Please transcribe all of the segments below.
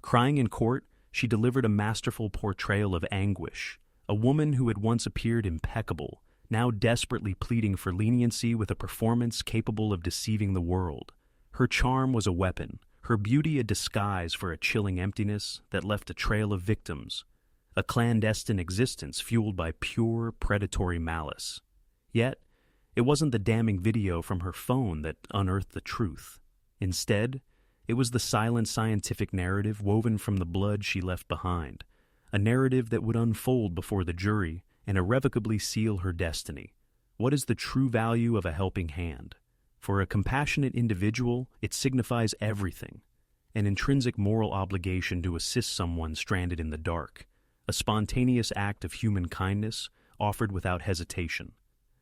Crying in court, she delivered a masterful portrayal of anguish, a woman who had once appeared impeccable, now desperately pleading for leniency with a performance capable of deceiving the world. Her charm was a weapon, her beauty a disguise for a chilling emptiness that left a trail of victims, a clandestine existence fueled by pure, predatory malice. Yet, it wasn't the damning video from her phone that unearthed the truth. Instead, it was the silent scientific narrative woven from the blood she left behind, a narrative that would unfold before the jury and irrevocably seal her destiny. What is the true value of a helping hand? For a compassionate individual, it signifies everything: an intrinsic moral obligation to assist someone stranded in the dark, a spontaneous act of human kindness offered without hesitation.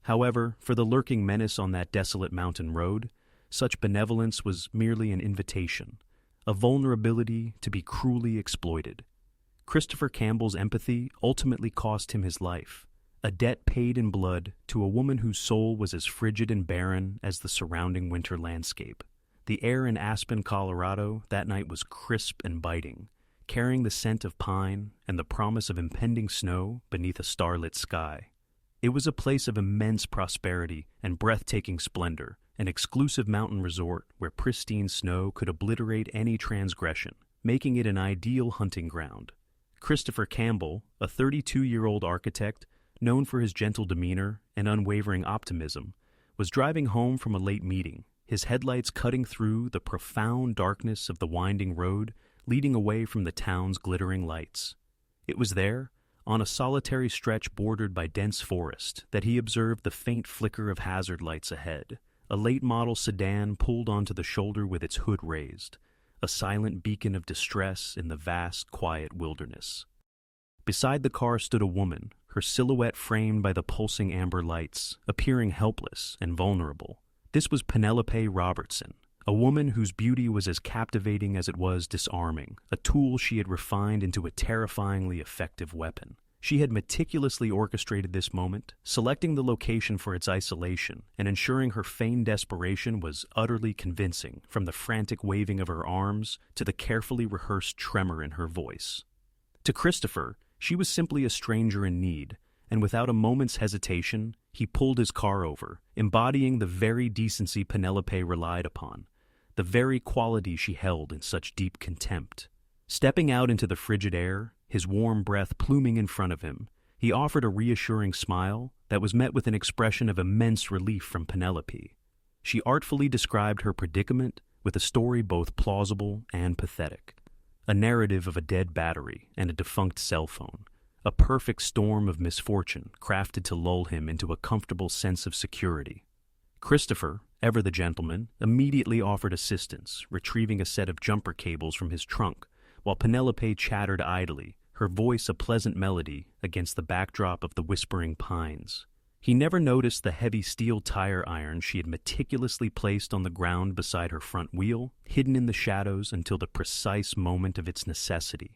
However, for the lurking menace on that desolate mountain road, such benevolence was merely an invitation, a vulnerability to be cruelly exploited. Christopher Campbell's empathy ultimately cost him his life, a debt paid in blood to a woman whose soul was as frigid and barren as the surrounding winter landscape. The air in Aspen, Colorado, that night was crisp and biting, carrying the scent of pine and the promise of impending snow beneath a starlit sky. It was a place of immense prosperity and breathtaking splendor, an exclusive mountain resort where pristine snow could obliterate any transgression, making it an ideal hunting ground. Christopher Campbell, a 32-year-old architect known for his gentle demeanor and unwavering optimism, was driving home from a late meeting, his headlights cutting through the profound darkness of the winding road leading away from the town's glittering lights. It was there, on a solitary stretch bordered by dense forest, that he observed the faint flicker of hazard lights ahead. A late-model sedan pulled onto the shoulder with its hood raised, a silent beacon of distress in the vast, quiet wilderness. Beside the car stood a woman, her silhouette framed by the pulsing amber lights, appearing helpless and vulnerable. This was Penelope Robertson, a woman whose beauty was as captivating as it was disarming, a tool she had refined into a terrifyingly effective weapon. She had meticulously orchestrated this moment, selecting the location for its isolation and ensuring her feigned desperation was utterly convincing, from the frantic waving of her arms to the carefully rehearsed tremor in her voice. To Christopher, she was simply a stranger in need, and without a moment's hesitation, he pulled his car over, embodying the very decency Penelope relied upon, the very quality she held in such deep contempt. Stepping out into the frigid air, his warm breath pluming in front of him, he offered a reassuring smile that was met with an expression of immense relief from Penelope. She artfully described her predicament with a story both plausible and pathetic, a narrative of a dead battery and a defunct cell phone, a perfect storm of misfortune crafted to lull him into a comfortable sense of security. Christopher, ever the gentleman, immediately offered assistance, retrieving a set of jumper cables from his trunk, while Penelope chattered idly, her voice a pleasant melody against the backdrop of the whispering pines. He never noticed the heavy steel tire iron she had meticulously placed on the ground beside her front wheel, hidden in the shadows until the precise moment of its necessity.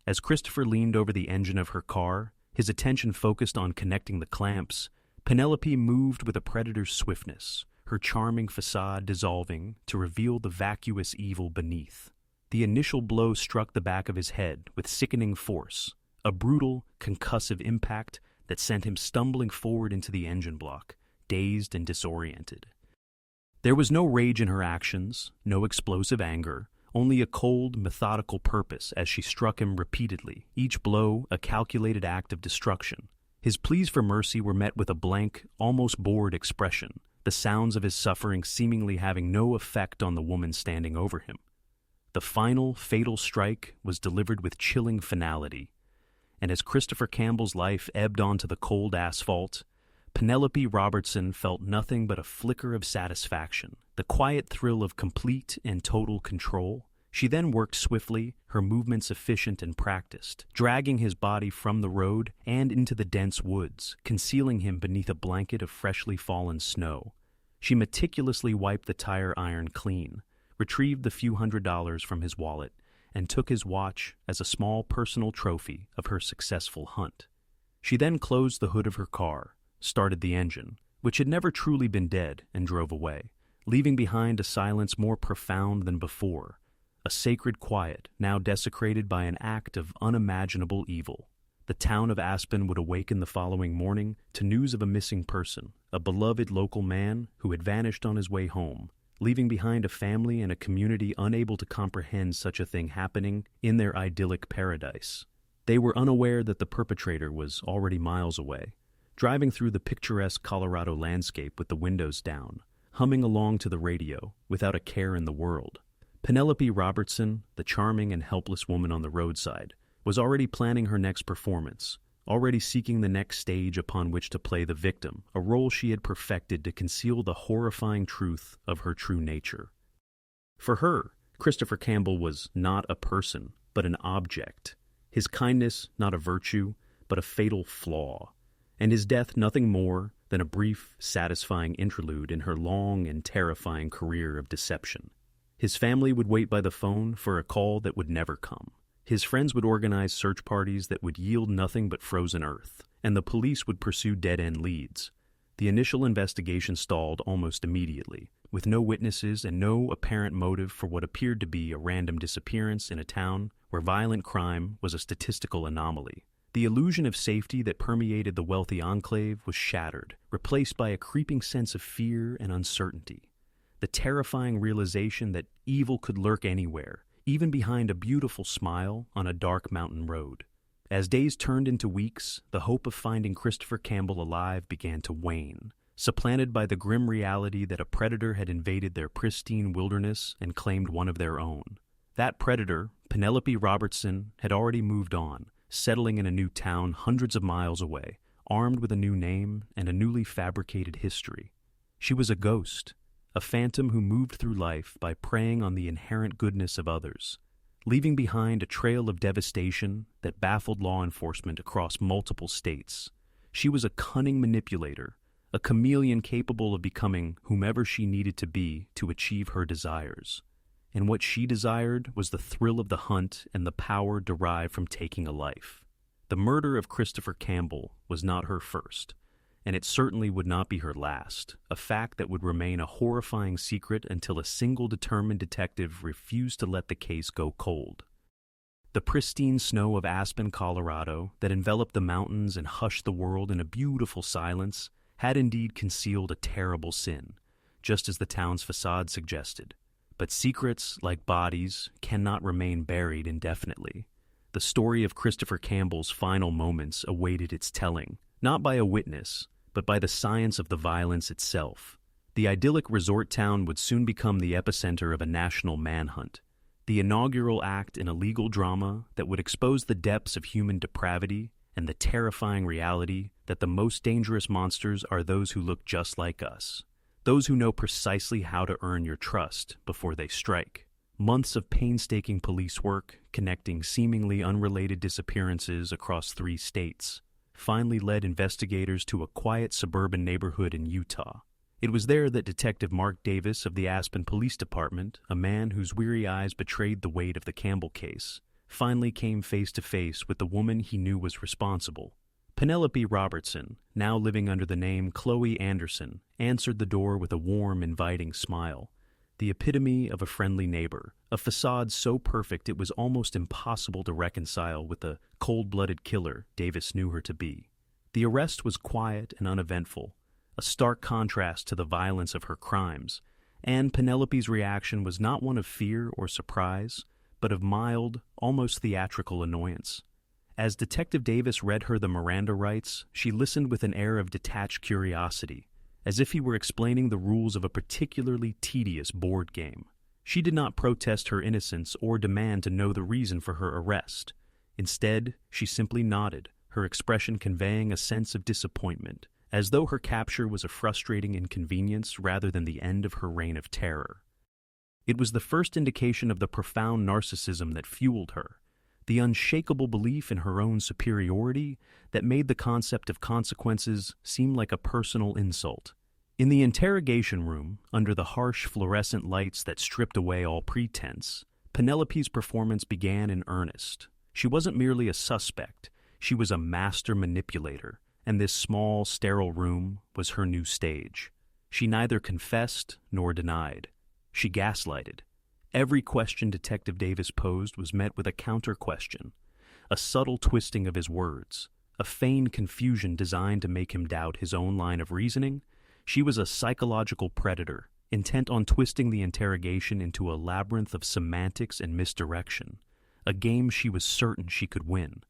As Christopher leaned over the engine of her car, his attention focused on connecting the clamps, Penelope moved with a predator's swiftness, her charming facade dissolving to reveal the vacuous evil beneath. The initial blow struck the back of his head with sickening force, a brutal, concussive impact that sent him stumbling forward into the engine block, dazed and disoriented. There was no rage in her actions, no explosive anger, only a cold, methodical purpose as she struck him repeatedly, each blow a calculated act of destruction. His pleas for mercy were met with a blank, almost bored expression, the sounds of his suffering seemingly having no effect on the woman standing over him. The final, fatal strike was delivered with chilling finality, and as Christopher Campbell's life ebbed onto the cold asphalt, Penelope Robertson felt nothing but a flicker of satisfaction, the quiet thrill of complete and total control. She then worked swiftly, her movements efficient and practiced, dragging his body from the road and into the dense woods, concealing him beneath a blanket of freshly fallen snow. She meticulously wiped the tire iron clean, retrieved the few $100s from his wallet, and took his watch as a small personal trophy of her successful hunt. She then closed the hood of her car, started the engine, which had never truly been dead, and drove away, leaving behind a silence more profound than before, a sacred quiet now desecrated by an act of unimaginable evil. The town of Aspen would awaken the following morning to news of a missing person, a beloved local man who had vanished on his way home, leaving behind a family and a community unable to comprehend such a thing happening in their idyllic paradise. They were unaware that the perpetrator was already miles away, driving through the picturesque Colorado landscape with the windows down, humming along to the radio without a care in the world. Penelope Robertson, the charming and helpless woman on the roadside, was already planning her next performance, already seeking the next stage upon which to play the victim, a role she had perfected to conceal the horrifying truth of her true nature. For her, Christopher Campbell was not a person, but an object. His kindness not a virtue, but a fatal flaw, and his death nothing more than a brief, satisfying interlude in her long and terrifying career of deception. His family would wait by the phone for a call that would never come. His friends would organize search parties that would yield nothing but frozen earth, and the police would pursue dead-end leads. The initial investigation stalled almost immediately, with no witnesses and no apparent motive for what appeared to be a random disappearance in a town where violent crime was a statistical anomaly. The illusion of safety that permeated the wealthy enclave was shattered, replaced by a creeping sense of fear and uncertainty. The terrifying realization that evil could lurk anywhere, even behind a beautiful smile on a dark mountain road. As days turned into weeks, the hope of finding Christopher Campbell alive began to wane, supplanted by the grim reality that a predator had invaded their pristine wilderness and claimed one of their own. That predator, Penelope Robertson, had already moved on, settling in a new town hundreds of miles away, armed with a new name and a newly fabricated history. She was a ghost, a phantom who moved through life by preying on the inherent goodness of others, leaving behind a trail of devastation that baffled law enforcement across multiple states. She was a cunning manipulator, a chameleon capable of becoming whomever she needed to be to achieve her desires. And what she desired was the thrill of the hunt and the power derived from taking a life. The murder of Christopher Campbell was not her first, and it certainly would not be her last, a fact that would remain a horrifying secret until a single determined detective refused to let the case go cold. The pristine snow of Aspen, Colorado, that enveloped the mountains and hushed the world in a beautiful silence, had indeed concealed a terrible sin, just as the town's facade suggested. But secrets, like bodies, cannot remain buried indefinitely. The story of Christopher Campbell's final moments awaited its telling, not by a witness, but by the science of the violence itself. The idyllic resort town would soon become the epicenter of a national manhunt, the inaugural act in a legal drama that would expose the depths of human depravity and the terrifying reality that the most dangerous monsters are those who look just like us, those who know precisely how to earn your trust before they strike. Months of painstaking police work, connecting seemingly unrelated disappearances across 3 states, finally led investigators to a quiet suburban neighborhood in Utah. It was there that Detective Mark Davis of the Aspen Police Department, a man whose weary eyes betrayed the weight of the Campbell case, finally came face to face with the woman he knew was responsible. Penelope Robertson, now living under the name Chloe Anderson, answered the door with a warm, inviting smile, the epitome of a friendly neighbor, a facade so perfect it was almost impossible to reconcile with the cold-blooded killer Davis knew her to be. The arrest was quiet and uneventful, a stark contrast to the violence of her crimes, and Penelope's reaction was not one of fear or surprise, but of mild, almost theatrical annoyance. As Detective Davis read her the Miranda rights, she listened with an air of detached curiosity, as if he were explaining the rules of a particularly tedious board game. She did not protest her innocence or demand to know the reason for her arrest. Instead, she simply nodded, her expression conveying a sense of disappointment, as though her capture was a frustrating inconvenience rather than the end of her reign of terror. It was the first indication of the profound narcissism that fueled her, the unshakable belief in her own superiority that made the concept of consequences seem like a personal insult. In the interrogation room, under the harsh fluorescent lights that stripped away all pretense, Penelope's performance began in earnest. She wasn't merely a suspect, she was a master manipulator, and this small, sterile room was her new stage. She neither confessed nor denied. She gaslighted. Every question Detective Davis posed was met with a counter-question, a subtle twisting of his words, a feigned confusion designed to make him doubt his own line of reasoning. She was a psychological predator, intent on twisting the interrogation into a labyrinth of semantics and misdirection, a game she was certain she could win.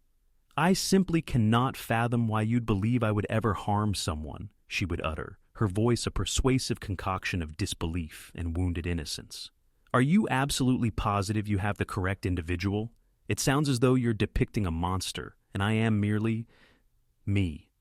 "I simply cannot fathom why you'd believe I would ever harm someone," she would utter, her voice a persuasive concoction of disbelief and wounded innocence. "Are you absolutely positive you have the correct individual? It sounds as though you're depicting a monster, and I am merely me."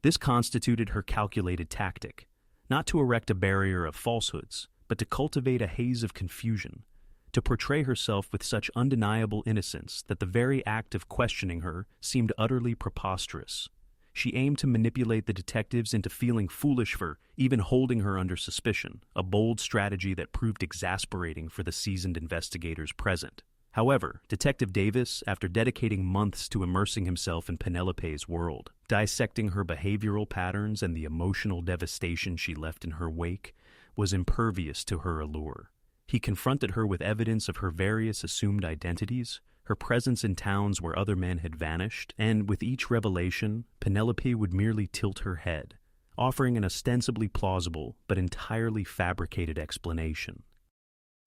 This constituted her calculated tactic, not to erect a barrier of falsehoods, but to cultivate a haze of confusion, to portray herself with such undeniable innocence that the very act of questioning her seemed utterly preposterous. She aimed to manipulate the detectives into feeling foolish for even holding her under suspicion, a bold strategy that proved exasperating for the seasoned investigators present. However, Detective Davis, after dedicating months to immersing himself in Penelope's world, dissecting her behavioral patterns and the emotional devastation she left in her wake, was impervious to her allure. He confronted her with evidence of her various assumed identities, her presence in towns where other men had vanished, and with each revelation, Penelope would merely tilt her head, offering an ostensibly plausible but entirely fabricated explanation.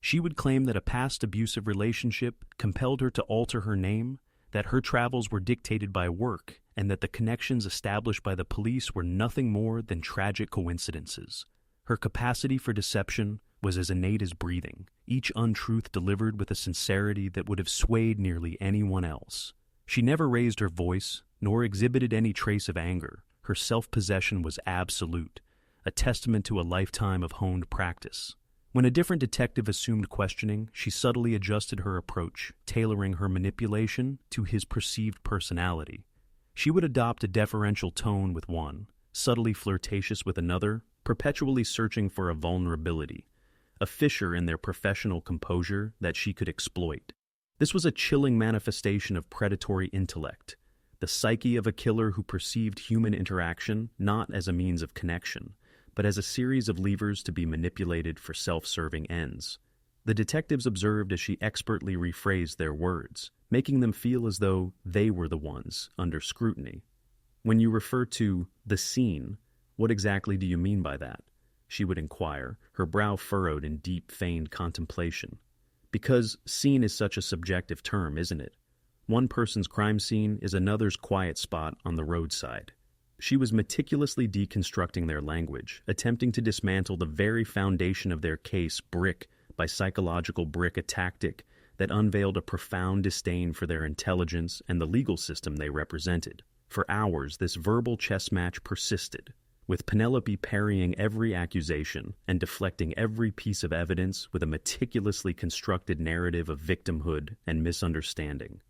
She would claim that a past abusive relationship compelled her to alter her name, that her travels were dictated by work, and that the connections established by the police were nothing more than tragic coincidences. Her capacity for deception was as innate as breathing, each untruth delivered with a sincerity that would have swayed nearly anyone else. She never raised her voice, nor exhibited any trace of anger. Her self-possession was absolute, a testament to a lifetime of honed practice. When a different detective assumed questioning, she subtly adjusted her approach, tailoring her manipulation to his perceived personality. She would adopt a deferential tone with one, subtly flirtatious with another, perpetually searching for a vulnerability, a fissure in their professional composure that she could exploit. This was a chilling manifestation of predatory intellect, the psyche of a killer who perceived human interaction not as a means of connection, but as a series of levers to be manipulated for self-serving ends. The detectives observed as she expertly rephrased their words, making them feel as though they were the ones under scrutiny. "When you refer to the scene, what exactly do you mean by that?" she would inquire, her brow furrowed in deep, feigned contemplation. "Because scene is such a subjective term, isn't it? One person's crime scene is another's quiet spot on the roadside." She was meticulously deconstructing their language, attempting to dismantle the very foundation of their case brick by psychological brick, a tactic that unveiled a profound disdain for their intelligence and the legal system they represented. For hours, this verbal chess match persisted, with Penelope parrying every accusation and deflecting every piece of evidence with a meticulously constructed narrative of victimhood and misunderstanding.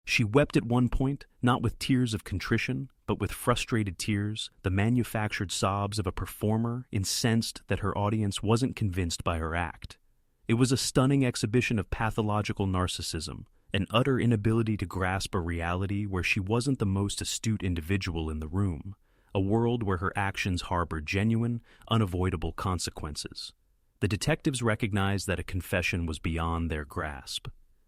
She wept at one point, not with tears of contrition, but with frustrated tears, the manufactured sobs of a performer incensed that her audience wasn't convinced by her act. It was a stunning exhibition of pathological narcissism, an utter inability to grasp a reality where she wasn't the most astute individual in the room, a world where her actions harbored genuine, unavoidable consequences. The detectives recognized that a confession was beyond their grasp.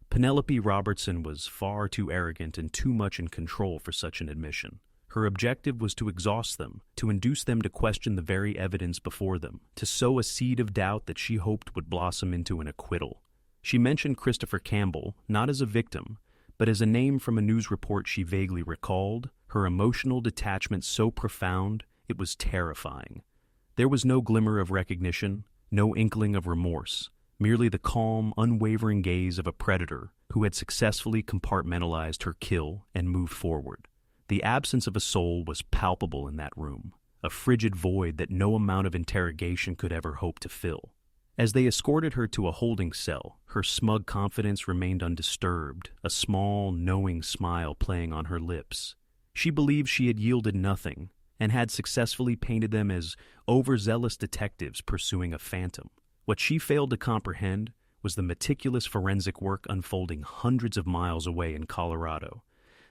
Penelope Robertson was far too arrogant and too much in control for such an admission. Her objective was to exhaust them, to induce them to question the very evidence before them, to sow a seed of doubt that she hoped would blossom into an acquittal. She mentioned Christopher Campbell, not as a victim, but as a name from a news report she vaguely recalled, her emotional detachment so profound it was terrifying. There was no glimmer of recognition, no inkling of remorse, merely the calm, unwavering gaze of a predator who had successfully compartmentalized her kill and moved forward. The absence of a soul was palpable in that room, a frigid void that no amount of interrogation could ever hope to fill. As they escorted her to a holding cell, her smug confidence remained undisturbed, a small, knowing smile playing on her lips. She believed she had yielded nothing, and had successfully painted them as overzealous detectives pursuing a phantom. What she failed to comprehend was the meticulous forensic work unfolding hundreds of miles away in Colorado,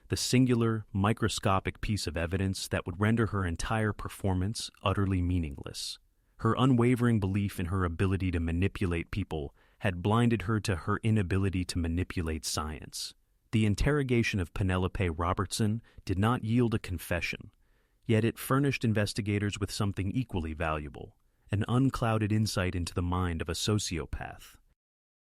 the singular, microscopic piece of evidence that would render her entire performance utterly meaningless. Her unwavering belief in her ability to manipulate people had blinded her to her inability to manipulate science. The interrogation of Penelope Robertson did not yield a confession, yet it furnished investigators with something equally valuable, an unclouded insight into the mind of a sociopath.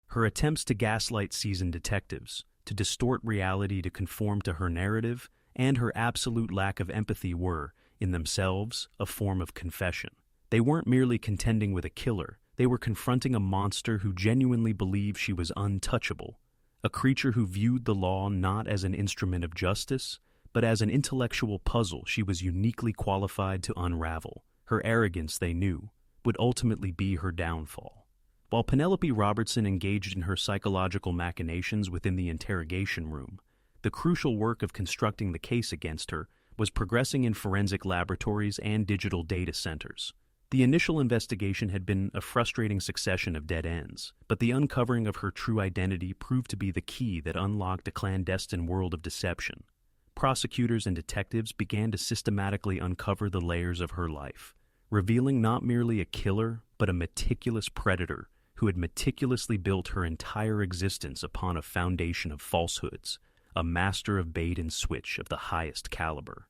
Her attempts to gaslight seasoned detectives, to distort reality to conform to her narrative, and her absolute lack of empathy were, in themselves, a form of confession. They weren't merely contending with a killer, they were confronting a monster who genuinely believed she was untouchable, a creature who viewed the law not as an instrument of justice, but as an intellectual puzzle she was uniquely qualified to unravel. Her arrogance, they knew, would ultimately be her downfall. While Penelope Robertson engaged in her psychological machinations within the interrogation room, the crucial work of constructing the case against her was progressing in forensic laboratories and digital data centers. The initial investigation had been a frustrating succession of dead ends, but the uncovering of her true identity proved to be the key that unlocked a clandestine world of deception. Prosecutors and detectives began to systematically uncover the layers of her life, revealing not merely a killer, but a meticulous predator who had meticulously built her entire existence upon a foundation of falsehoods, a master of bait and switch of the highest caliber.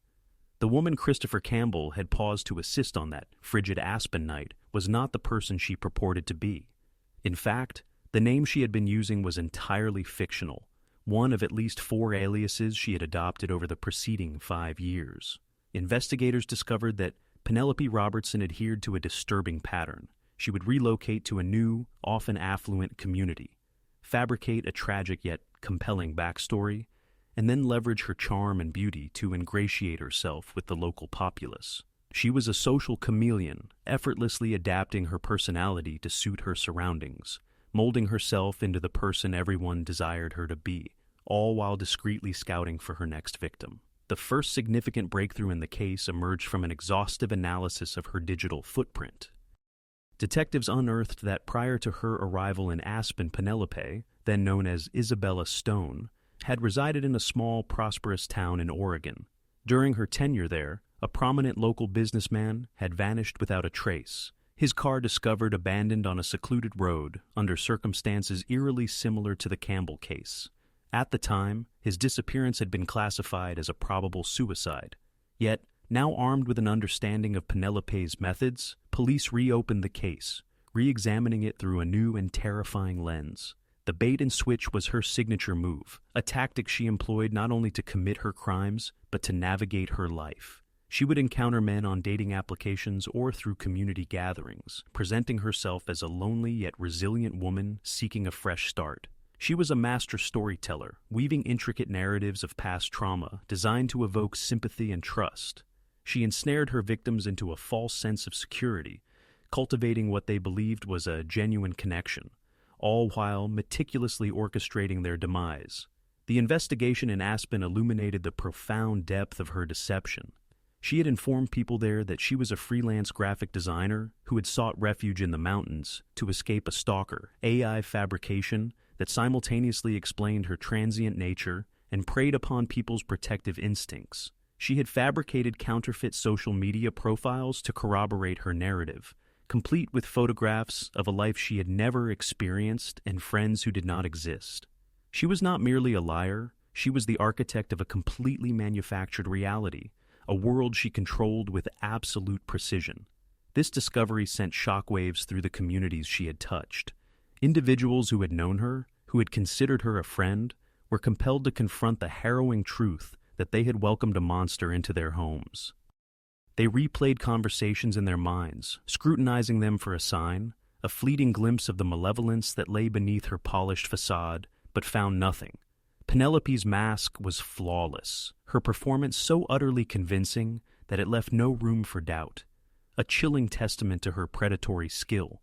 The woman Christopher Campbell had paused to assist on that frigid Aspen night was not the person she purported to be. In fact, the name she had been using was entirely fictional, one of at least 4 aliases she had adopted over the preceding 5 years. Investigators discovered that Penelope Robertson adhered to a disturbing pattern. She would relocate to a new, often affluent community, fabricate a tragic yet compelling backstory, and then leverage her charm and beauty to ingratiate herself with the local populace. She was a social chameleon, effortlessly adapting her personality to suit her surroundings, molding herself into the person everyone desired her to be, all while discreetly scouting for her next victim. The first significant breakthrough in the case emerged from an exhaustive analysis of her digital footprint. Detectives unearthed that prior to her arrival in Aspen, Penelope, then known as Isabella Stone, had resided in a small, prosperous town in Oregon. During her tenure there, a prominent local businessman had vanished without a trace, his car discovered abandoned on a secluded road under circumstances eerily similar to the Campbell case. At the time, his disappearance had been classified as a probable suicide. Yet, now armed with an understanding of Penelope's methods, police reopened the case, re-examining it through a new and terrifying lens. The bait and switch was her signature move, a tactic she employed not only to commit her crimes, but to navigate her life. She would encounter men on dating applications or through community gatherings, presenting herself as a lonely yet resilient woman seeking a fresh start. She was a master storyteller, weaving intricate narratives of past trauma designed to evoke sympathy and trust. She ensnared her victims into a false sense of security, cultivating what they believed was a genuine connection, all while meticulously orchestrating their demise. The investigation in Aspen illuminated the profound depth of her deception. She had informed people there that she was a freelance graphic designer who had sought refuge in the mountains to escape a stalker, AI fabrication that simultaneously explained her transient nature and preyed upon people's protective instincts. She had fabricated counterfeit social media profiles to corroborate her narrative, complete with photographs of a life she had never experienced and friends who did not exist. She was not merely a liar, she was the architect of a completely manufactured reality, a world she controlled with absolute precision. This discovery sent shockwaves through the communities she had touched. Individuals who had known her, who had considered her a friend, were compelled to confront the harrowing truth that they had welcomed a monster into their homes. They replayed conversations in their minds, scrutinizing them for a sign, a fleeting glimpse of the malevolence that lay beneath her polished facade, but found nothing. Penelope's mask was flawless, her performance so utterly convincing that it left no room for doubt, a chilling testament to her predatory skill.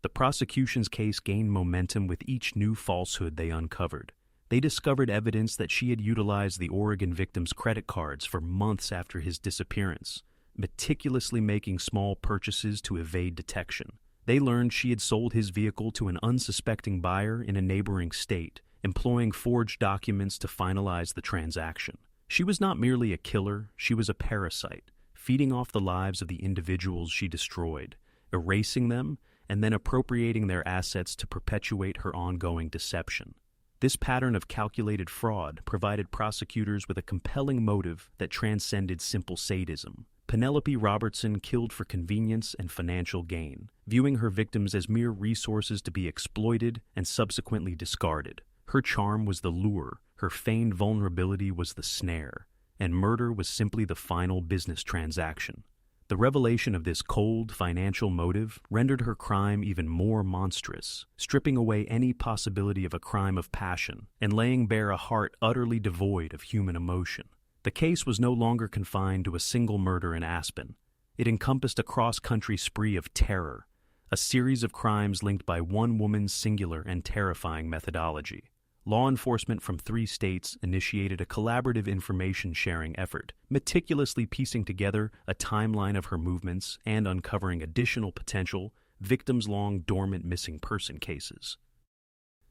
The prosecution's case gained momentum with each new falsehood they uncovered. They discovered evidence that she had utilized the Oregon victim's credit cards for months after his disappearance, meticulously making small purchases to evade detection. They learned she had sold his vehicle to an unsuspecting buyer in a neighboring state, employing forged documents to finalize the transaction. She was not merely a killer, she was a parasite, feeding off the lives of the individuals she destroyed, erasing them, and then appropriating their assets to perpetuate her ongoing deception. This pattern of calculated fraud provided prosecutors with a compelling motive that transcended simple sadism. Penelope Robertson killed for convenience and financial gain, viewing her victims as mere resources to be exploited and subsequently discarded. Her charm was the lure, her feigned vulnerability was the snare, and murder was simply the final business transaction. The revelation of this cold, financial motive rendered her crime even more monstrous, stripping away any possibility of a crime of passion and laying bare a heart utterly devoid of human emotion. The case was no longer confined to a single murder in Aspen. It encompassed a cross-country spree of terror, a series of crimes linked by one woman's singular and terrifying methodology. Law enforcement from 3 states initiated a collaborative information-sharing effort, meticulously piecing together a timeline of her movements and uncovering additional potential victims-long dormant missing person cases.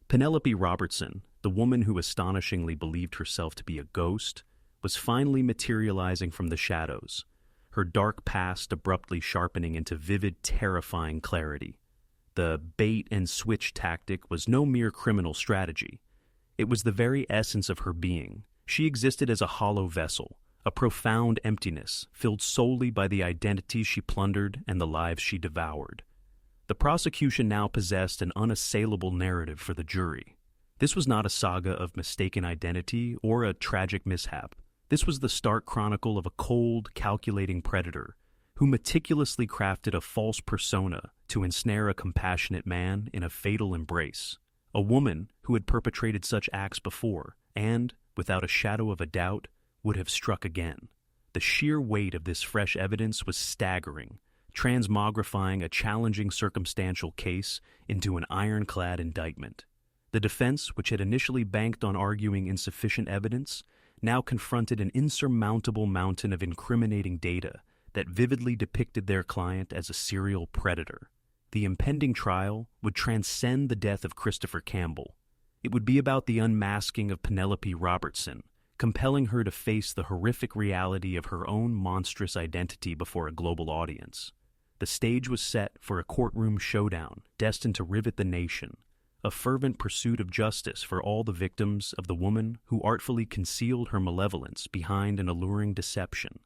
Penelope Robertson, the woman who astonishingly believed herself to be a ghost, was finally materializing from the shadows, her dark past abruptly sharpening into vivid, terrifying clarity. The bait-and-switch tactic was no mere criminal strategy. It was the very essence of her being. She existed as a hollow vessel, a profound emptiness filled solely by the identities she plundered and the lives she devoured. The prosecution now possessed an unassailable narrative for the jury. This was not a saga of mistaken identity or a tragic mishap. This was the stark chronicle of a cold, calculating predator who meticulously crafted a false persona to ensnare a compassionate man in a fatal embrace. A woman who had perpetrated such acts before and, without a shadow of a doubt, would have struck again. The sheer weight of this fresh evidence was staggering, transmogrifying a challenging circumstantial case into an ironclad indictment. The defense, which had initially banked on arguing insufficient evidence, now confronted an insurmountable mountain of incriminating data that vividly depicted their client as a serial predator. The impending trial would transcend the death of Christopher Campbell. It would be about the unmasking of Penelope Robertson, compelling her to face the horrific reality of her own monstrous identity before a global audience. The stage was set for a courtroom showdown destined to rivet the nation, a fervent pursuit of justice for all the victims of the woman who artfully concealed her malevolence behind an alluring deception.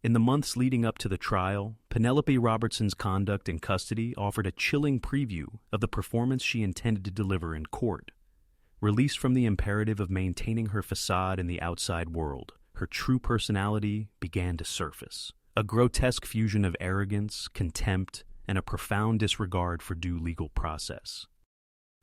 In the months leading up to the trial, Penelope Robertson's conduct in custody offered a chilling preview of the performance she intended to deliver in court. Released from the imperative of maintaining her facade in the outside world, her true personality began to surface. A grotesque fusion of arrogance, contempt, and a profound disregard for due legal process.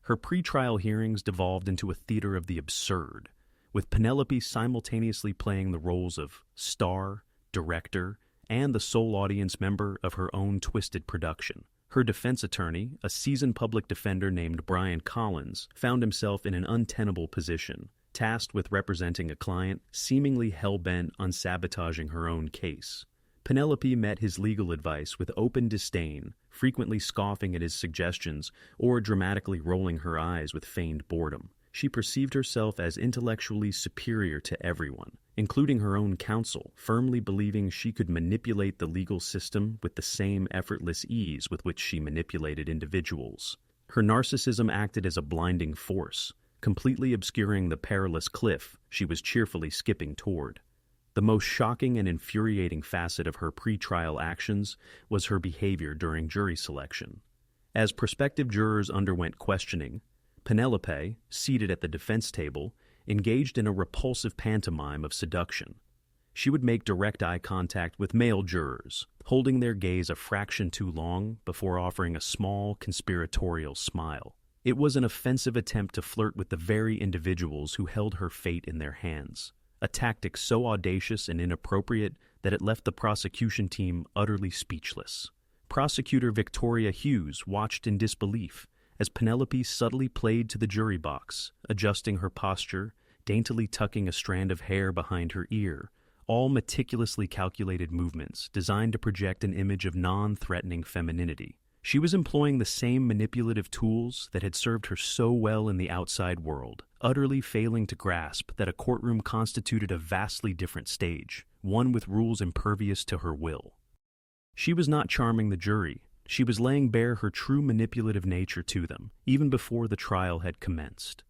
Her pre-trial hearings devolved into a theater of the absurd, with Penelope simultaneously playing the roles of star, director, and the sole audience member of her own twisted production. Her defense attorney, a seasoned public defender named Brian Collins, found himself in an untenable position, tasked with representing a client seemingly hell-bent on sabotaging her own case. Penelope met his legal advice with open disdain, frequently scoffing at his suggestions or dramatically rolling her eyes with feigned boredom. She perceived herself as intellectually superior to everyone, including her own counsel, firmly believing she could manipulate the legal system with the same effortless ease with which she manipulated individuals. Her narcissism acted as a blinding force, completely obscuring the perilous cliff she was cheerfully skipping toward. The most shocking and infuriating facet of her pre-trial actions was her behavior during jury selection. As prospective jurors underwent questioning, Penelope, seated at the defense table, engaged in a repulsive pantomime of seduction. She would make direct eye contact with male jurors, holding their gaze a fraction too long before offering a small, conspiratorial smile. It was an offensive attempt to flirt with the very individuals who held her fate in their hands, a tactic so audacious and inappropriate that it left the prosecution team utterly speechless. Prosecutor Victoria Hughes watched in disbelief as Penelope subtly played to the jury box, adjusting her posture, daintily tucking a strand of hair behind her ear, all meticulously calculated movements designed to project an image of non-threatening femininity. She was employing the same manipulative tools that had served her so well in the outside world, utterly failing to grasp that a courtroom constituted a vastly different stage, one with rules impervious to her will. She was not charming the jury, She was laying bare her true manipulative nature to them, even before the trial had commenced.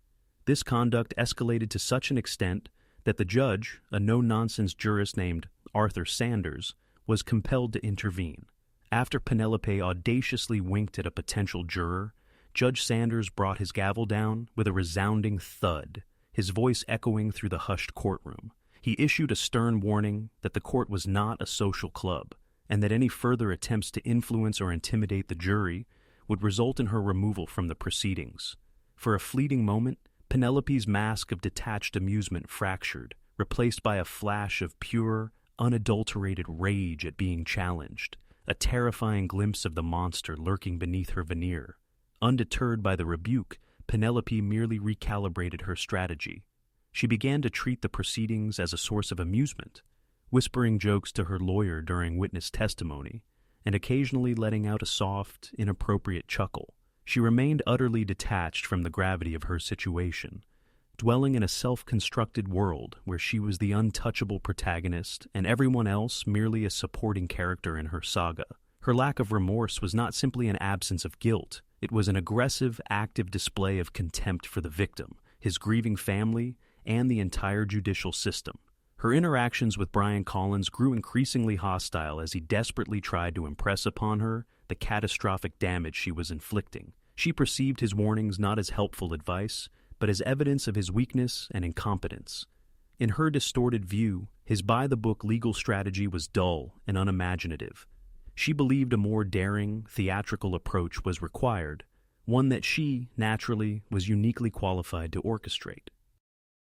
This conduct escalated to such an extent that the judge, a no-nonsense jurist named Arthur Sanders, was compelled to intervene. After Penelope audaciously winked at a potential juror, Judge Sanders brought his gavel down with a resounding thud, his voice echoing through the hushed courtroom. He issued a stern warning that the court was not a social club, and that any further attempts to influence or intimidate the jury would result in her removal from the proceedings. For a fleeting moment, Penelope's mask of detached amusement fractured, replaced by a flash of pure, unadulterated rage at being challenged, a terrifying glimpse of the monster lurking beneath her veneer. Undeterred by the rebuke, Penelope merely recalibrated her strategy. She began to treat the proceedings as a source of amusement, whispering jokes to her lawyer during witness testimony, and occasionally letting out a soft, inappropriate chuckle. She remained utterly detached from the gravity of her situation, dwelling in a self-constructed world where she was the untouchable protagonist and everyone else merely a supporting character in her saga. Her lack of remorse was not simply an absence of guilt. It was an aggressive, active display of contempt for the victim, his grieving family, and the entire judicial system. Her interactions with Brian Collins grew increasingly hostile as he desperately tried to impress upon her the catastrophic damage she was inflicting. She perceived his warnings not as helpful advice, but as evidence of his weakness and incompetence. In her distorted view, his by-the-book legal strategy was dull and unimaginative. She believed a more daring, theatrical approach was required, one that she, naturally, was uniquely qualified to orchestrate.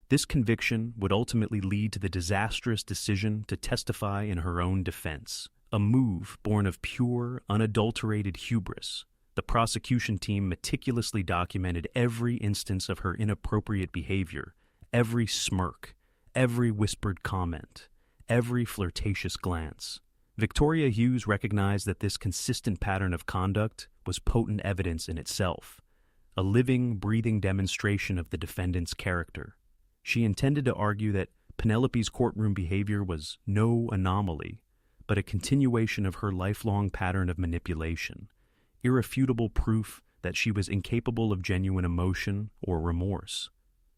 This conviction would ultimately lead to the disastrous decision to testify in her own defense, a move born of pure, unadulterated hubris. The prosecution team meticulously documented every instance of her inappropriate behavior, every smirk, every whispered comment, every flirtatious glance. Victoria Hughes recognized that this consistent pattern of conduct was potent evidence in itself, a living, breathing demonstration of the defendant's character. She intended to argue that Penelope's courtroom behavior was no anomaly, but a continuation of her lifelong pattern of manipulation, irrefutable proof that she was incapable of genuine emotion or remorse.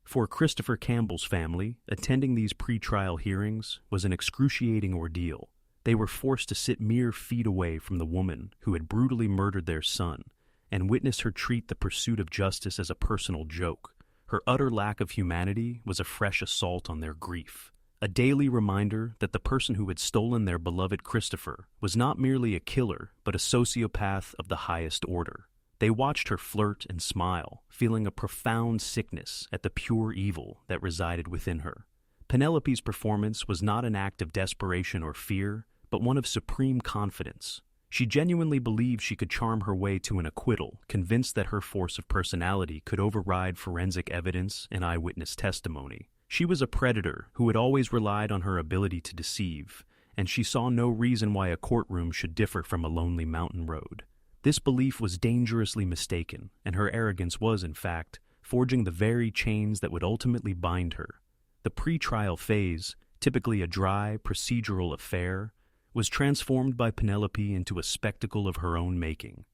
For Christopher Campbell's family, attending these pre-trial hearings was an excruciating ordeal. They were forced to sit mere feet away from the woman who had brutally murdered their son and witnessed her treat the pursuit of justice as a personal joke. Her utter lack of humanity was a fresh assault on their grief, a daily reminder that the person who had stolen their beloved Christopher was not merely a killer, but a sociopath of the highest order. They watched her flirt and smile, feeling a profound sickness at the pure evil that resided within her. Penelope's performance was not an act of desperation or fear, but one of supreme confidence. She genuinely believed she could charm her way to an acquittal, convinced that her force of personality could override forensic evidence and eyewitness testimony. She was a predator who had always relied on her ability to deceive, and she saw no reason why a courtroom should differ from a lonely mountain road. This belief was dangerously mistaken, and her arrogance was, in fact, forging the very chains that would ultimately bind her. The pre-trial phase, typically a dry, procedural affair, was transformed by Penelope into a spectacle of her own making.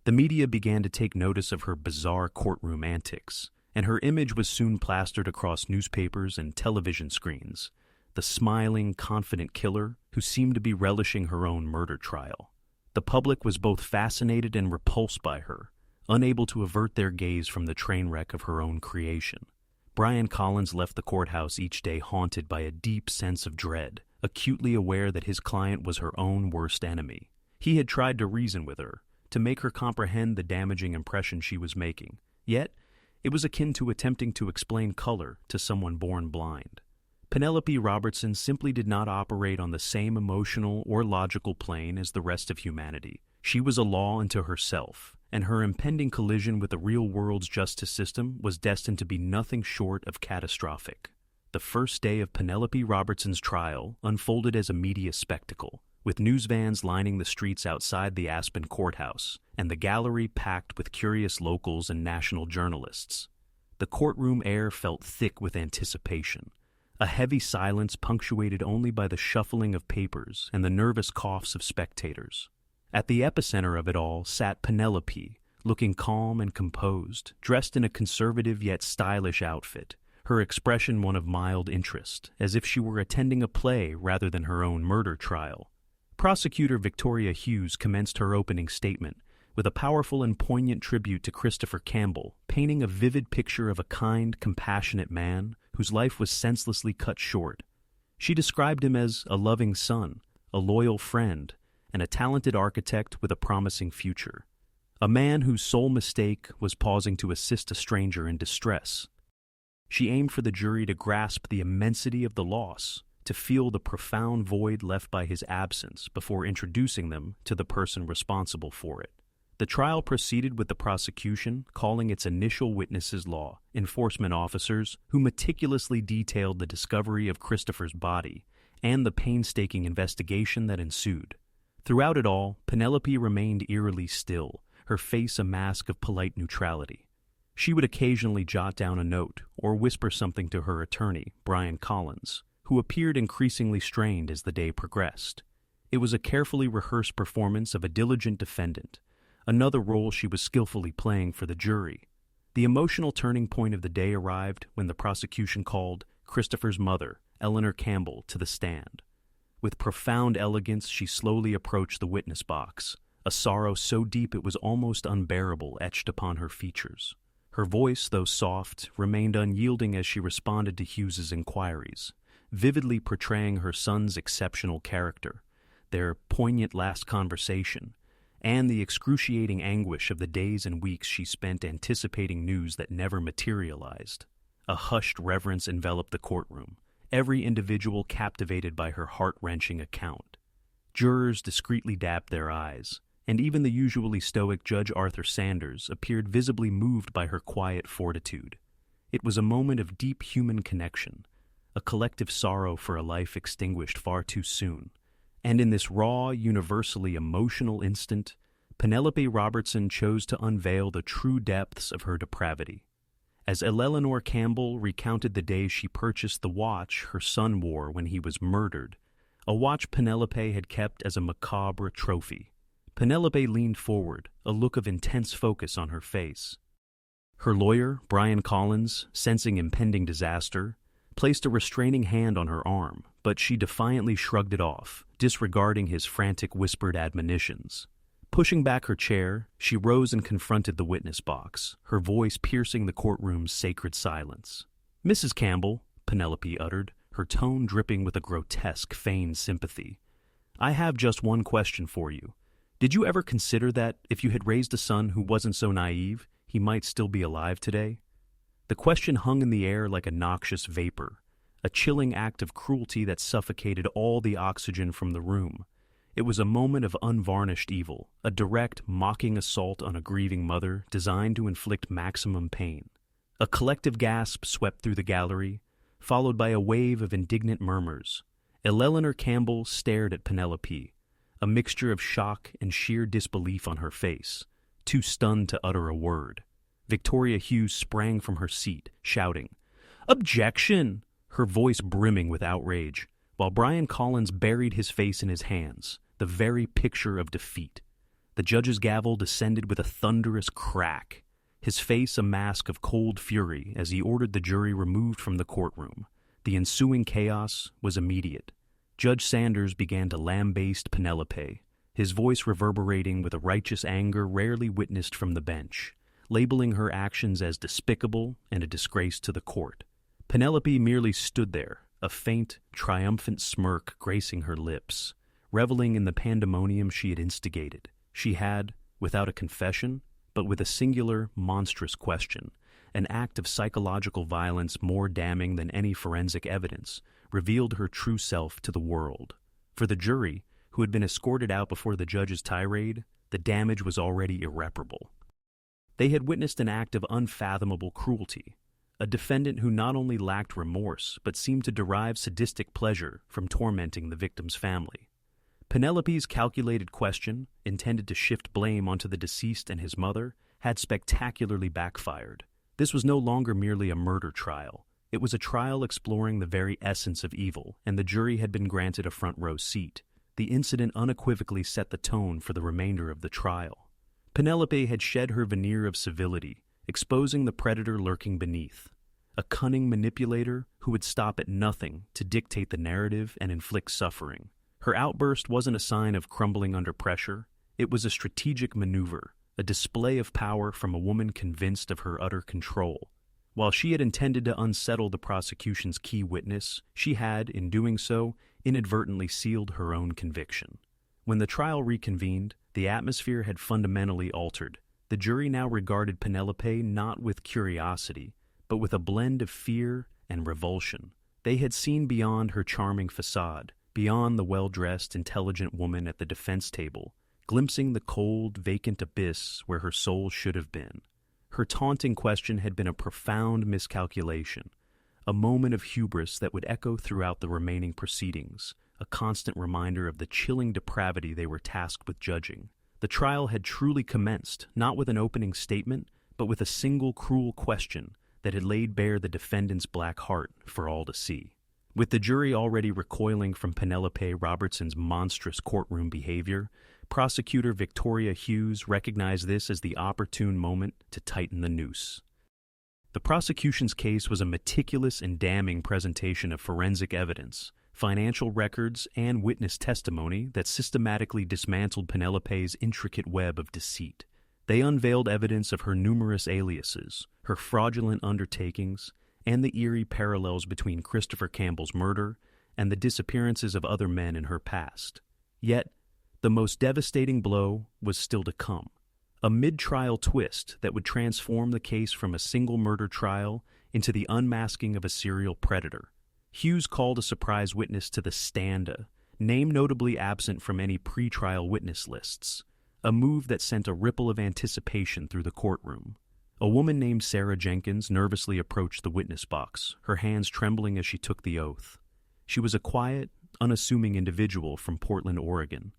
The media began to take notice of her bizarre courtroom antics, and her image was soon plastered across newspapers and television screens, the smiling, confident killer who seemed to be relishing her own murder trial. The public was both fascinated and repulsed by her, unable to avert their gaze from the train wreck of her own creation. Brian Collins left the courthouse each day haunted by a deep sense of dread, acutely aware that his client was her own worst enemy. He had tried to reason with her, to make her comprehend the damaging impression she was making. Yet, it was akin to attempting to explain color to someone born blind. Penelope Robertson simply did not operate on the same emotional or logical plane as the rest of humanity. She was a law unto herself, and her impending collision with the real world's justice system was destined to be nothing short of catastrophic. The first day of Penelope Robertson's trial unfolded as a media spectacle, with news vans lining the streets outside the Aspen courthouse, and the gallery packed with curious locals and national journalists. The courtroom air felt thick with anticipation, a heavy silence punctuated only by the shuffling of papers and the nervous coughs of spectators. At the epicenter of it all sat Penelope, looking calm and composed, dressed in a conservative yet stylish outfit, her expression one of mild interest, as if she were attending a play rather than her own murder trial. Prosecutor Victoria Hughes commenced her opening statement with a powerful and poignant tribute to Christopher Campbell, painting a vivid picture of a kind, compassionate man whose life was senselessly cut short. She described him as a loving son, a loyal friend, and a talented architect with a promising future. A man whose sole mistake was pausing to assist a stranger in distress. She aimed for the jury to grasp the immensity of the loss, to feel the profound void left by his absence before introducing them to the person responsible for it. The trial proceeded with the prosecution calling its initial witnesses law enforcement officers who meticulously detailed the discovery of Christopher's body and the painstaking investigation that ensued. Throughout it all, Penelope remained eerily still, her face a mask of polite neutrality. She would occasionally jot down a note or whisper something to her attorney, Brian Collins, who appeared increasingly strained as the day progressed. It was a carefully rehearsed performance of a diligent defendant, another role she was skillfully playing for the jury. The emotional turning point of the day arrived when the prosecution called Christopher's mother, Eleanor Campbell, to the stand. With profound elegance, she slowly approached the witness box, a sorrow so deep it was almost unbearable etched upon her features. Her voice, though soft, remained unyielding as she responded to Hughes's inquiries, vividly portraying her son's exceptional character, their poignant last conversation, and the excruciating anguish of the days and weeks she spent anticipating news that never materialized. A hushed reverence enveloped the courtroom, every individual captivated by her heart-wrenching account. Jurors discreetly dabbed their eyes, and even the usually stoic Judge Arthur Sanders appeared visibly moved by her quiet fortitude. It was a moment of deep human connection, a collective sorrow for a life extinguished far too soon. And in this raw, universally emotional instant, Penelope Robertson chose to unveil the true depths of her depravity. As Eleanor Campbell recounted the day she purchased the watch her son wore when he was murdered, a watch Penelope had kept as a macabre trophy, Penelope leaned forward, a look of intense focus on her face. Her lawyer, Brian Collins, sensing impending disaster, placed a restraining hand on her arm, but she defiantly shrugged it off, disregarding his frantic whispered admonitions. Pushing back her chair, she rose and confronted the witness box, her voice piercing the courtroom's sacred silence. "Mrs. Campbell," Penelope uttered, her tone dripping with a grotesque, feigned sympathy, "I have just one question for you. Did you ever consider that, if you had raised a son who wasn't so naive, he might still be alive today?" The question hung in the air like a noxious vapor, a chilling act of cruelty that suffocated all the oxygen from the room. It was a moment of unvarnished evil, a direct, mocking assault on a grieving mother designed to inflict maximum pain. A collective gasp swept through the gallery, followed by a wave of indignant murmurs. Eleanor Campbell stared at Penelope, a mixture of shock and sheer disbelief on her face, too stunned to utter a word. Victoria Hughes sprang from her seat, shouting, "Objection!" her voice brimming with outrage, while Brian Collins buried his face in his hands, the very picture of defeat. The judge's gavel descended with a thunderous crack, his face a mask of cold fury as he ordered the jury removed from the courtroom. The ensuing chaos was immediate. Judge Sanders began to lambaste Penelope, his voice reverberating with a righteous anger rarely witnessed from the bench, labeling her actions as despicable and a disgrace to the court. Penelope merely stood there, a faint, triumphant smirk gracing her lips, reveling in the pandemonium she had instigated. She had, without a confession, but with a singular, monstrous question, an act of psychological violence more damning than any forensic evidence, revealed her true self to the world. For the jury, who had been escorted out before the judge's tirade, the damage was already irreparable. They had witnessed an act of unfathomable cruelty, a defendant who not only lacked remorse but seemed to derive sadistic pleasure from tormenting the victim's family. Penelope's calculated question, intended to shift blame onto the deceased and his mother, had spectacularly backfired. This was no longer merely a murder trial. It was a trial exploring the very essence of evil, and the jury had been granted a front-row seat. the incident unequivocally set the tone for the remainder of the trial. Penelope had shed her veneer of civility, exposing the predator lurking beneath, a cunning manipulator who would stop at nothing to dictate the narrative and inflict suffering. Her outburst wasn't a sign of crumbling under pressure. It was a strategic maneuver, a display of power from a woman convinced of her utter control. While she had intended to unsettle the prosecution's key witness, she had, in doing so, inadvertently sealed her own conviction. When the trial reconvened, the atmosphere had fundamentally altered. The jury now regarded Penelope not with curiosity, but with a blend of fear and revulsion. They had seen beyond her charming facade, beyond the well-dressed, intelligent woman at the defense table, glimpsing the cold, vacant abyss where her soul should have been. Her taunting question had been a profound miscalculation, a moment of hubris that would echo throughout the remaining proceedings, a constant reminder of the chilling depravity they were tasked with judging. The trial had truly commenced, not with an opening statement, but with a single cruel question that had laid bare the defendant's black heart for all to see. With the jury already recoiling from Penelope Robertson's monstrous courtroom behavior, Prosecutor Victoria Hughes recognized this as the opportune moment to tighten the noose. The prosecution's case was a meticulous and damning presentation of forensic evidence, financial records, and witness testimony that systematically dismantled Penelope's intricate web of deceit. They unveiled evidence of her numerous aliases, her fraudulent undertakings, and the eerie parallels between Christopher Campbell's murder and the disappearances of other men in her past. Yet, the most devastating blow was still to come, a mid-trial twist that would transform the case from a single murder trial into the unmasking of a serial predator. Hughes called a surprise witness to the stand, name notably absent from any pre-trial witness lists, a move that sent a ripple of anticipation through the courtroom. A woman named Sarah Jenkins nervously approached the witness box, her hands trembling as she took the oath. She was a quiet, unassuming individual from Portland, Oregon,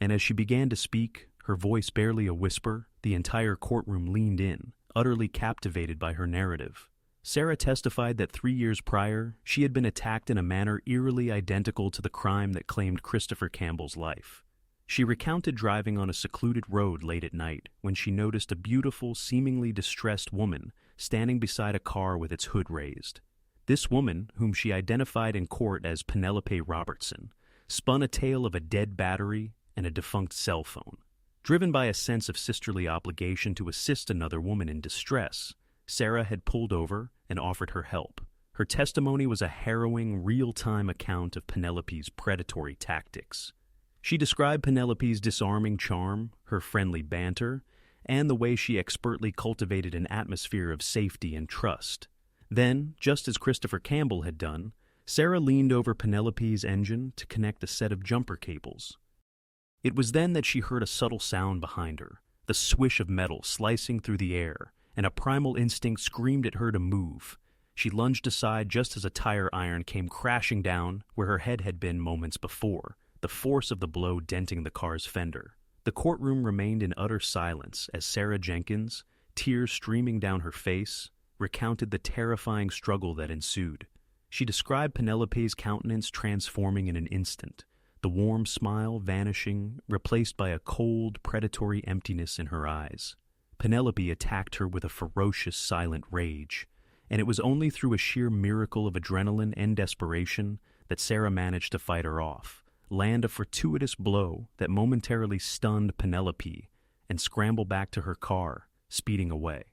and as she began to speak, her voice barely a whisper, the entire courtroom leaned in, utterly captivated by her narrative. Sarah testified that 3 years prior, she had been attacked in a manner eerily identical to the crime that claimed Christopher Campbell's life. She recounted driving on a secluded road late at night when she noticed a beautiful, seemingly distressed woman standing beside a car with its hood raised. This woman, whom she identified in court as Penelope Robertson, spun a tale of a dead battery and a defunct cell phone. Driven by a sense of sisterly obligation to assist another woman in distress, Sarah had pulled over and offered her help. Her testimony was a harrowing, real-time account of Penelope's predatory tactics. She described Penelope's disarming charm, her friendly banter, and the way she expertly cultivated an atmosphere of safety and trust. Then, just as Christopher Campbell had done, Sarah leaned over Penelope's engine to connect a set of jumper cables. It was then that she heard a subtle sound behind her, the swish of metal slicing through the air, and a primal instinct screamed at her to move. She lunged aside just as a tire iron came crashing down where her head had been moments before, the force of the blow denting the car's fender. The courtroom remained in utter silence as Sarah Jenkins, tears streaming down her face, recounted the terrifying struggle that ensued. She described Penelope's countenance transforming in an instant, the warm smile vanishing, replaced by a cold, predatory emptiness in her eyes. Penelope attacked her with a ferocious, silent rage, and it was only through a sheer miracle of adrenaline and desperation that Sarah managed to fight her off, land a fortuitous blow that momentarily stunned Penelope, and scramble back to her car, speeding away.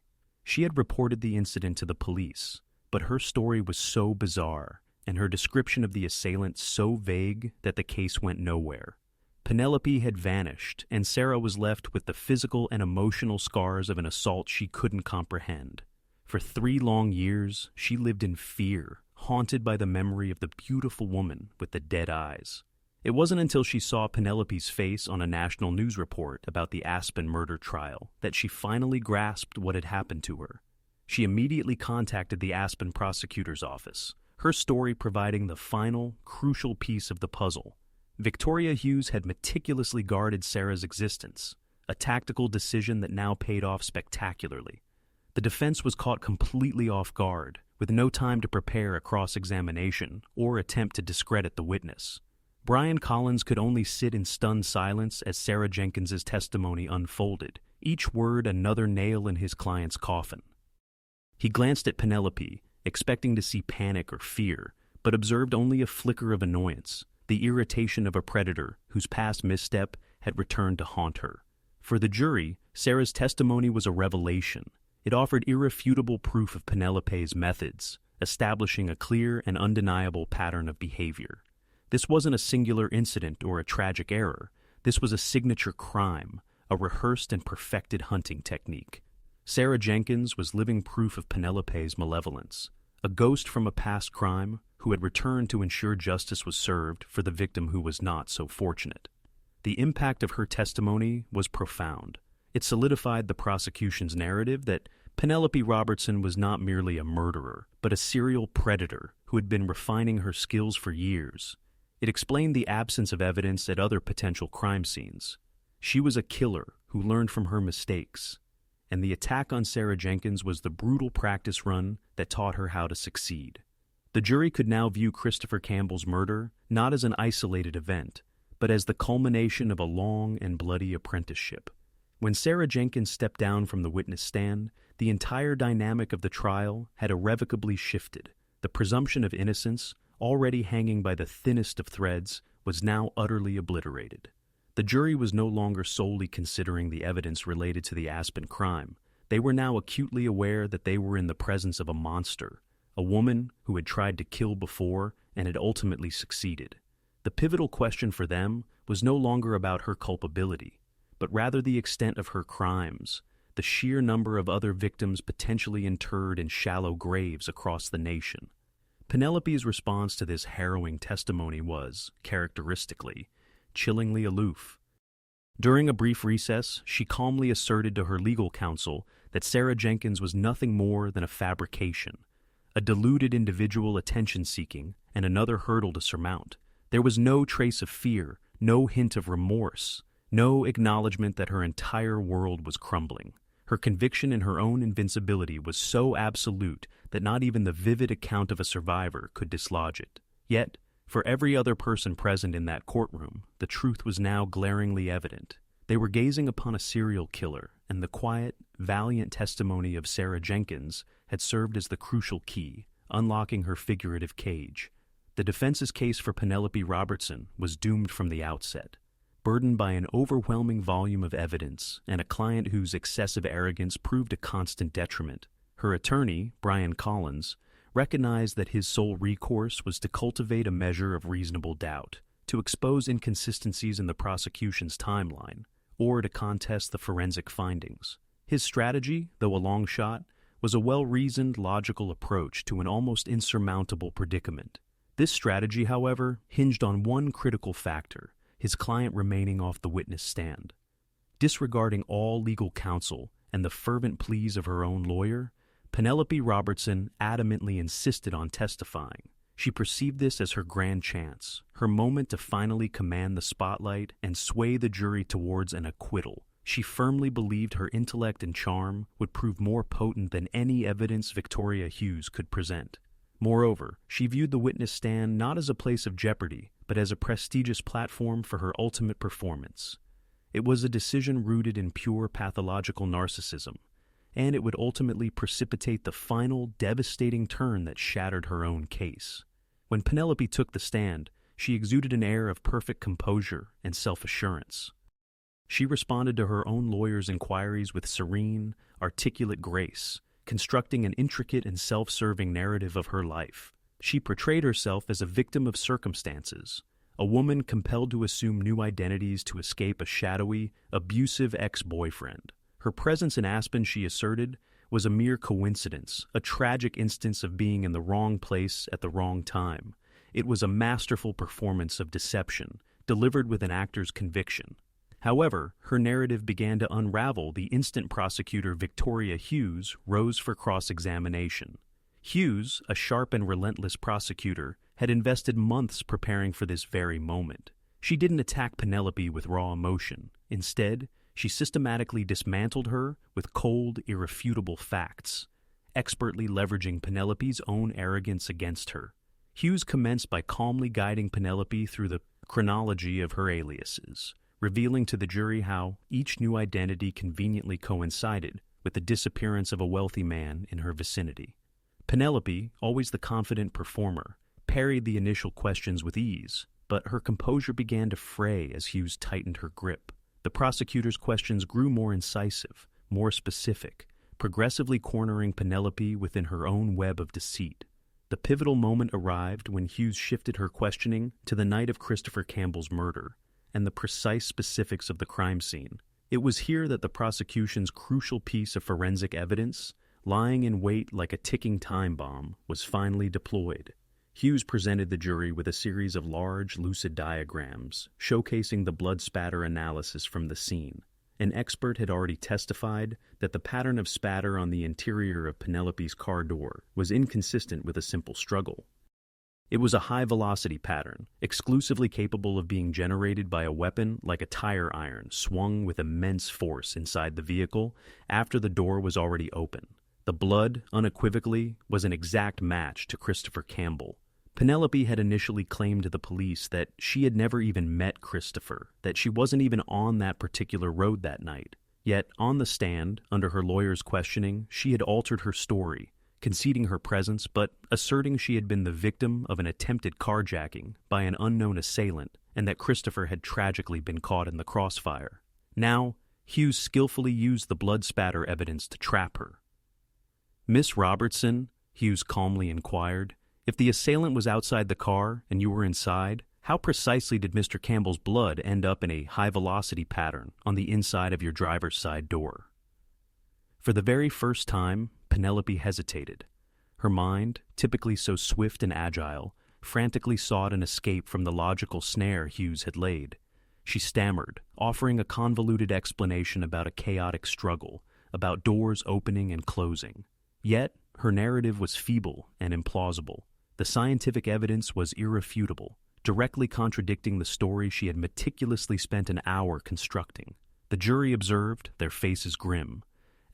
She had reported the incident to the police, but her story was so bizarre, and her description of the assailant so vague that the case went nowhere. Penelope had vanished, and Sarah was left with the physical and emotional scars of an assault she couldn't comprehend. For 3 long years, she lived in fear, haunted by the memory of the beautiful woman with the dead eyes. It wasn't until she saw Penelope's face on a national news report about the Aspen murder trial that she finally grasped what had happened to her. She immediately contacted the Aspen prosecutor's office, her story providing the final, crucial piece of the puzzle. Victoria Hughes had meticulously guarded Sarah's existence, a tactical decision that now paid off spectacularly. The defense was caught completely off guard, with no time to prepare a cross-examination or attempt to discredit the witness. Brian Collins could only sit in stunned silence as Sarah Jenkins's testimony unfolded, each word another nail in his client's coffin. He glanced at Penelope, expecting to see panic or fear, but observed only a flicker of annoyance, the irritation of a predator whose past misstep had returned to haunt her. For the jury, Sarah's testimony was a revelation. It offered irrefutable proof of Penelope's methods, establishing a clear and undeniable pattern of behavior. This wasn't a singular incident or a tragic error. This was a signature crime, a rehearsed and perfected hunting technique. Sarah Jenkins was living proof of Penelope's malevolence, a ghost from a past crime who had returned to ensure justice was served for the victim who was not so fortunate. The impact of her testimony was profound. It solidified the prosecution's narrative that Penelope Robertson was not merely a murderer, but a serial predator who had been refining her skills for years. It explained the absence of evidence at other potential crime scenes. She was a killer who learned from her mistakes, and the attack on Sarah Jenkins was the brutal practice run that taught her how to succeed. The jury could now view Christopher Campbell's murder not as an isolated event, but as the culmination of a long and bloody apprenticeship. When Sarah Jenkins stepped down from the witness stand, the entire dynamic of the trial had irrevocably shifted. The presumption of innocence, already hanging by the thinnest of threads, was now utterly obliterated. The jury was no longer solely considering the evidence related to the Aspen crime. They were now acutely aware that they were in the presence of a monster, a woman who had tried to kill before and had ultimately succeeded. The pivotal question for them was no longer about her culpability, but rather the extent of her crimes, the sheer number of other victims potentially interred in shallow graves across the nation. Penelope's response to this harrowing testimony was, characteristically, chillingly aloof. During a brief recess, she calmly asserted to her legal counsel that Sarah Jenkins was nothing more than a fabrication, a deluded individual attention-seeking, and another hurdle to surmount. There was no trace of fear, no hint of remorse, no acknowledgement that her entire world was crumbling. Her conviction in her own invincibility was so absolute that not even the vivid account of a survivor could dislodge it. Yet, for every other person present in that courtroom, the truth was now glaringly evident. They were gazing upon a serial killer, and the quiet, valiant testimony of Sarah Jenkins had served as the crucial key, unlocking her figurative cage. The defense's case for Penelope Robertson was doomed from the outset. Burdened by an overwhelming volume of evidence and a client whose excessive arrogance proved a constant detriment, her attorney, Brian Collins, recognized that his sole recourse was to cultivate a measure of reasonable doubt, to expose inconsistencies in the prosecution's timeline, or to contest the forensic findings. His strategy, though a long shot, was a well-reasoned, logical approach to an almost insurmountable predicament. This strategy, however, hinged on one critical factor: his client remaining off the witness stand. Disregarding all legal counsel and the fervent pleas of her own lawyer, Penelope Robertson adamantly insisted on testifying. She perceived this as her grand chance, her moment to finally command the spotlight and sway the jury towards an acquittal. She firmly believed her intellect and charm would prove more potent than any evidence Victoria Hughes could present. Moreover, she viewed the witness stand not as a place of jeopardy, but as a prestigious platform for her ultimate performance. It was a decision rooted in pure pathological narcissism, and it would ultimately precipitate the final, devastating turn that shattered her own case. When Penelope took the stand, she exuded an air of perfect composure and self-assurance. She responded to her own lawyer's inquiries with serene, articulate grace, constructing an intricate and self-serving narrative of her life. She portrayed herself as a victim of circumstances, a woman compelled to assume new identities to escape a shadowy, abusive ex-boyfriend. Her presence in Aspen, she asserted, was a mere coincidence, a tragic instance of being in the wrong place at the wrong time. It was a masterful performance of deception, delivered with an actor's conviction. However, her narrative began to unravel the instant prosecutor Victoria Hughes rose for cross-examination. Hughes, a sharp and relentless prosecutor, had invested months preparing for this very moment. She didn't attack Penelope with raw emotion. Instead, she systematically dismantled her with cold, irrefutable facts, expertly leveraging Penelope's own arrogance against her. Hughes commenced by calmly guiding Penelope through the chronology of her aliases, revealing to the jury how each new identity conveniently coincided with the disappearance of a wealthy man in her vicinity. Penelope, always the confident performer, parried the initial questions with ease, but her composure began to fray as Hughes tightened her grip. The prosecutor's questions grew more incisive, more specific, progressively cornering Penelope within her own web of deceit. The pivotal moment arrived when Hughes shifted her questioning to the night of Christopher Campbell's murder and the precise specifics of the crime scene. It was here that the prosecution's crucial piece of forensic evidence, lying in wait like a ticking time bomb, was finally deployed. Hughes presented the jury with a series of large, lucid diagrams showcasing the blood spatter analysis from the scene. An expert had already testified that the pattern of spatter on the interior of Penelope's car door was inconsistent with a simple struggle. It was a high-velocity pattern, exclusively capable of being generated by a weapon like a tire iron swung with immense force inside the vehicle after the door was already open. The blood, unequivocally, was an exact match to Christopher Campbell. Penelope had initially claimed to the police that she had never even met Christopher, that she wasn't even on that particular road that night. Yet, on the stand, under her lawyer's questioning, she had altered her story, conceding her presence but asserting she had been the victim of an attempted carjacking by an unknown assailant and that Christopher had tragically been caught in the crossfire. Now, Hughes skillfully used the blood spatter evidence to trap her. "Miss Robertson," Hughes calmly inquired, "if the assailant was outside the car and you were inside, how precisely did Mr. Campbell's blood end up in a high-velocity pattern on the inside of your driver's side door?" For the very first time, Penelope hesitated. Her mind, typically so swift and agile, frantically sought an escape from the logical snare Hughes had laid. She stammered, offering a convoluted explanation about a chaotic struggle, about doors opening and closing. Yet, her narrative was feeble and implausible. The scientific evidence was irrefutable, directly contradicting the story she had meticulously spent an hour constructing. The jury observed, their faces grim,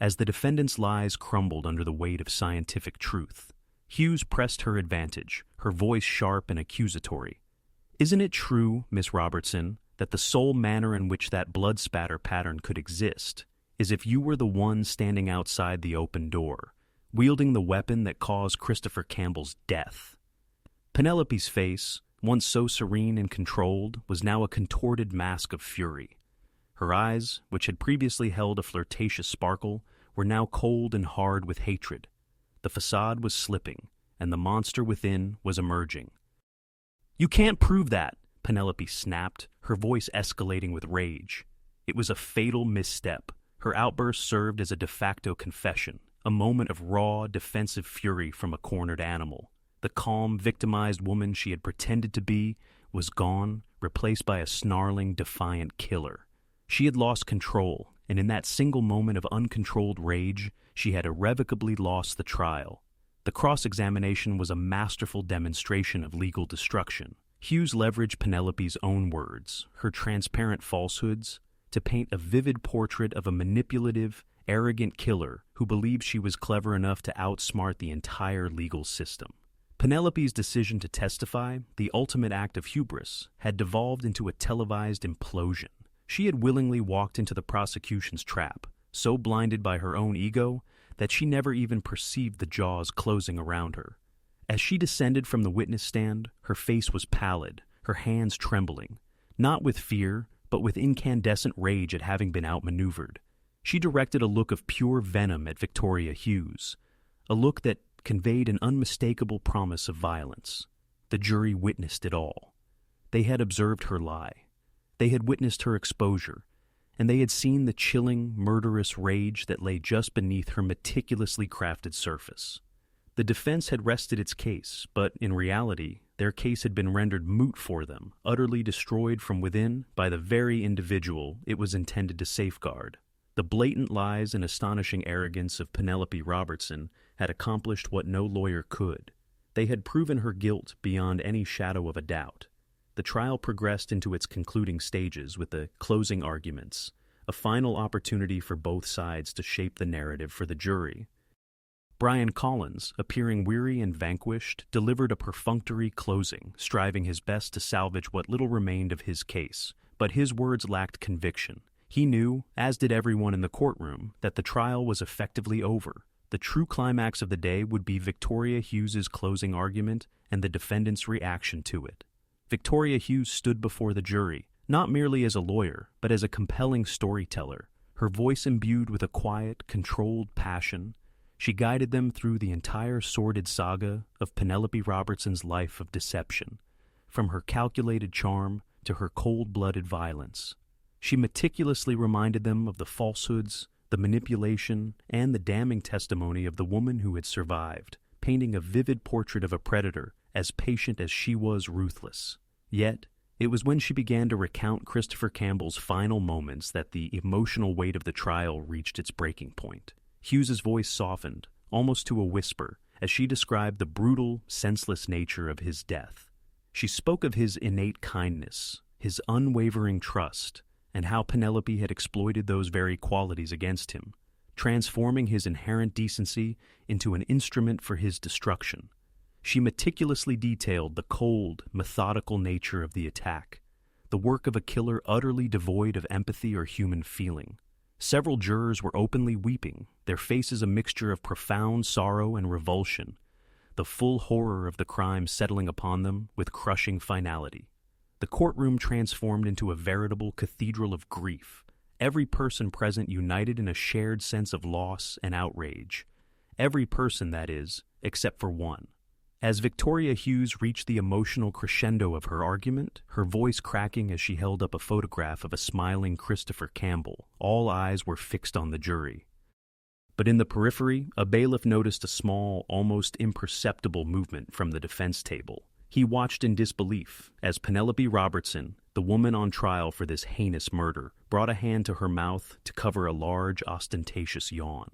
as the defendant's lies crumbled under the weight of scientific truth. Hughes pressed her advantage, her voice sharp and accusatory. "Isn't it true, Miss Robertson, that the sole manner in which that blood spatter pattern could exist is if you were the one standing outside the open door, wielding the weapon that caused Christopher Campbell's death?" Penelope's face, once so serene and controlled, was now a contorted mask of fury. Her eyes, which had previously held a flirtatious sparkle, were now cold and hard with hatred. The facade was slipping, and the monster within was emerging. "You can't prove that," Penelope snapped, her voice escalating with rage. It was a fatal misstep. Her outburst served as a de facto confession, a moment of raw, defensive fury from a cornered animal. The calm, victimized woman she had pretended to be was gone, replaced by a snarling, defiant killer. She had lost control, and in that single moment of uncontrolled rage, she had irrevocably lost the trial. The cross-examination was a masterful demonstration of legal destruction. Hughes leveraged Penelope's own words, her transparent falsehoods, to paint a vivid portrait of a manipulative, arrogant killer who believed she was clever enough to outsmart the entire legal system. Penelope's decision to testify, the ultimate act of hubris, had devolved into a televised implosion. She had willingly walked into the prosecution's trap, so blinded by her own ego that she never even perceived the jaws closing around her. As she descended from the witness stand, her face was pallid, her hands trembling, not with fear, but with incandescent rage at having been outmaneuvered. She directed a look of pure venom at Victoria Hughes, a look that conveyed an unmistakable promise of violence. The jury witnessed it all. They had observed her lie. They had witnessed her exposure, and they had seen the chilling, murderous rage that lay just beneath her meticulously crafted surface. The defense had rested its case, but in reality, their case had been rendered moot for them, utterly destroyed from within by the very individual it was intended to safeguard. The blatant lies and astonishing arrogance of Penelope Robertson had accomplished what no lawyer could. They had proven her guilt beyond any shadow of a doubt. The trial progressed into its concluding stages with the closing arguments, a final opportunity for both sides to shape the narrative for the jury. Brian Collins, appearing weary and vanquished, delivered a perfunctory closing, striving his best to salvage what little remained of his case. But his words lacked conviction. He knew, as did everyone in the courtroom, that the trial was effectively over. The true climax of the day would be Victoria Hughes's closing argument and the defendant's reaction to it. Victoria Hughes stood before the jury, not merely as a lawyer, but as a compelling storyteller, her voice imbued with a quiet, controlled passion. She guided them through the entire sordid saga of Penelope Robertson's life of deception, from her calculated charm to her cold-blooded violence. She meticulously reminded them of the falsehoods, the manipulation, and the damning testimony of the woman who had survived, painting a vivid portrait of a predator as patient as she was ruthless. Yet, it was when she began to recount Christopher Campbell's final moments that the emotional weight of the trial reached its breaking point. Hughes's voice softened, almost to a whisper, as she described the brutal, senseless nature of his death. She spoke of his innate kindness, his unwavering trust, and how Penelope had exploited those very qualities against him, transforming his inherent decency into an instrument for his destruction. She meticulously detailed the cold, methodical nature of the attack, the work of a killer utterly devoid of empathy or human feeling. Several jurors were openly weeping, their faces a mixture of profound sorrow and revulsion, the full horror of the crime settling upon them with crushing finality. The courtroom transformed into a veritable cathedral of grief, every person present united in a shared sense of loss and outrage. Every person, that is, except for one. As Victoria Hughes reached the emotional crescendo of her argument, her voice cracking as she held up a photograph of a smiling Christopher Campbell, all eyes were fixed on the jury. But in the periphery, a bailiff noticed a small, almost imperceptible movement from the defense table. He watched in disbelief as Penelope Robertson, the woman on trial for this heinous murder, brought a hand to her mouth to cover a large, ostentatious yawn.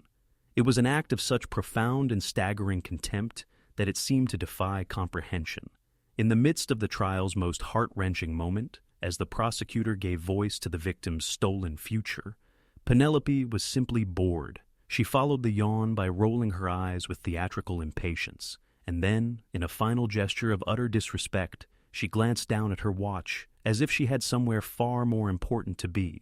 It was an act of such profound and staggering contempt that it seemed to defy comprehension. In the midst of the trial's most heart-wrenching moment, as the prosecutor gave voice to the victim's stolen future, Penelope was simply bored. She followed the yawn by rolling her eyes with theatrical impatience, and then, in a final gesture of utter disrespect, she glanced down at her watch, as if she had somewhere far more important to be.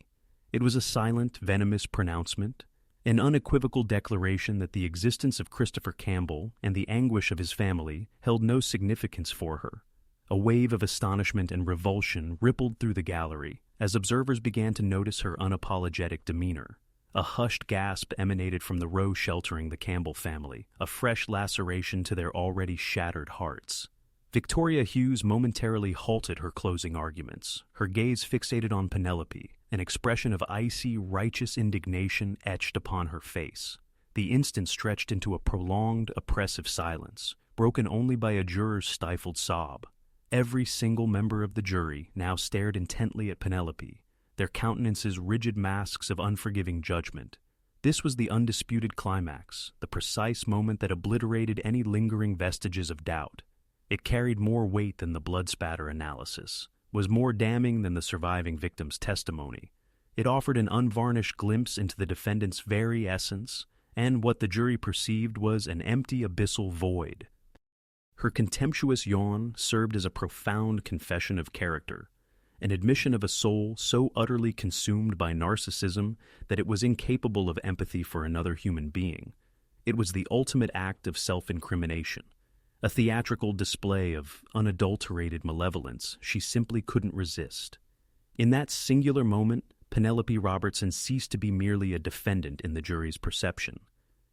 It was a silent, venomous pronouncement, an unequivocal declaration that the existence of Christopher Campbell and the anguish of his family held no significance for her. A wave of astonishment and revulsion rippled through the gallery as observers began to notice her unapologetic demeanor. A hushed gasp emanated from the row sheltering the Campbell family, a fresh laceration to their already shattered hearts. Victoria Hughes momentarily halted her closing arguments, her gaze fixated on Penelope, an expression of icy, righteous indignation etched upon her face. The instant stretched into a prolonged, oppressive silence, broken only by a juror's stifled sob. Every single member of the jury now stared intently at Penelope, their countenances rigid masks of unforgiving judgment. This was the undisputed climax, the precise moment that obliterated any lingering vestiges of doubt. It carried more weight than the blood spatter analysis, was more damning than the surviving victim's testimony. It offered an unvarnished glimpse into the defendant's very essence, and what the jury perceived was an empty abyssal void. Her contemptuous yawn served as a profound confession of character, an admission of a soul so utterly consumed by narcissism that it was incapable of empathy for another human being. It was the ultimate act of self-incrimination, a theatrical display of unadulterated malevolence she simply couldn't resist. In that singular moment, Penelope Robertson ceased to be merely a defendant in the jury's perception.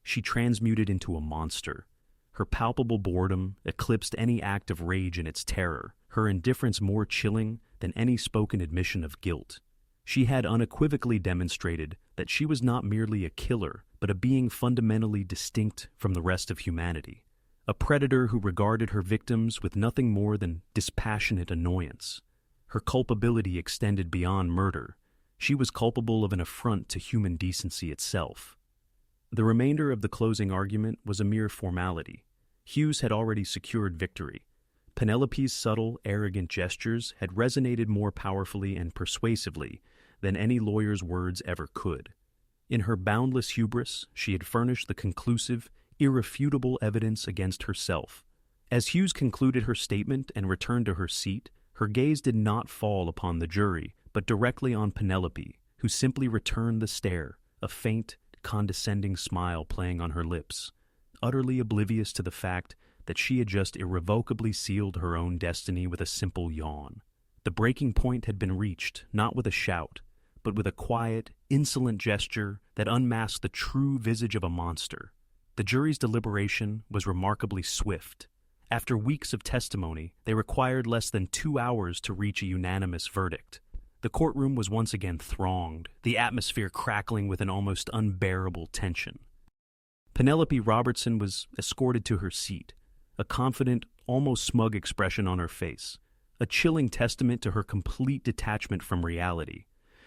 She transmuted into a monster. Her palpable boredom eclipsed any act of rage in its terror, her indifference more chilling than any spoken admission of guilt. She had unequivocally demonstrated that she was not merely a killer, but a being fundamentally distinct from the rest of humanity. A predator who regarded her victims with nothing more than dispassionate annoyance. Her culpability extended beyond murder. She was culpable of an affront to human decency itself. The remainder of the closing argument was a mere formality. Hughes had already secured victory. Penelope's subtle, arrogant gestures had resonated more powerfully and persuasively than any lawyer's words ever could. In her boundless hubris, she had furnished the conclusive, irrefutable evidence against herself. As Hughes concluded her statement and returned to her seat, her gaze did not fall upon the jury, but directly on Penelope, who simply returned the stare, a faint, condescending smile playing on her lips, utterly oblivious to the fact that she had just irrevocably sealed her own destiny with a simple yawn. The breaking point had been reached, not with a shout, but with a quiet, insolent gesture that unmasked the true visage of a monster. The jury's deliberation was remarkably swift. After weeks of testimony, they required less than 2 hours to reach a unanimous verdict. The courtroom was once again thronged, the atmosphere crackling with an almost unbearable tension. Penelope Robertson was escorted to her seat, a confident, almost smug expression on her face, a chilling testament to her complete detachment from reality.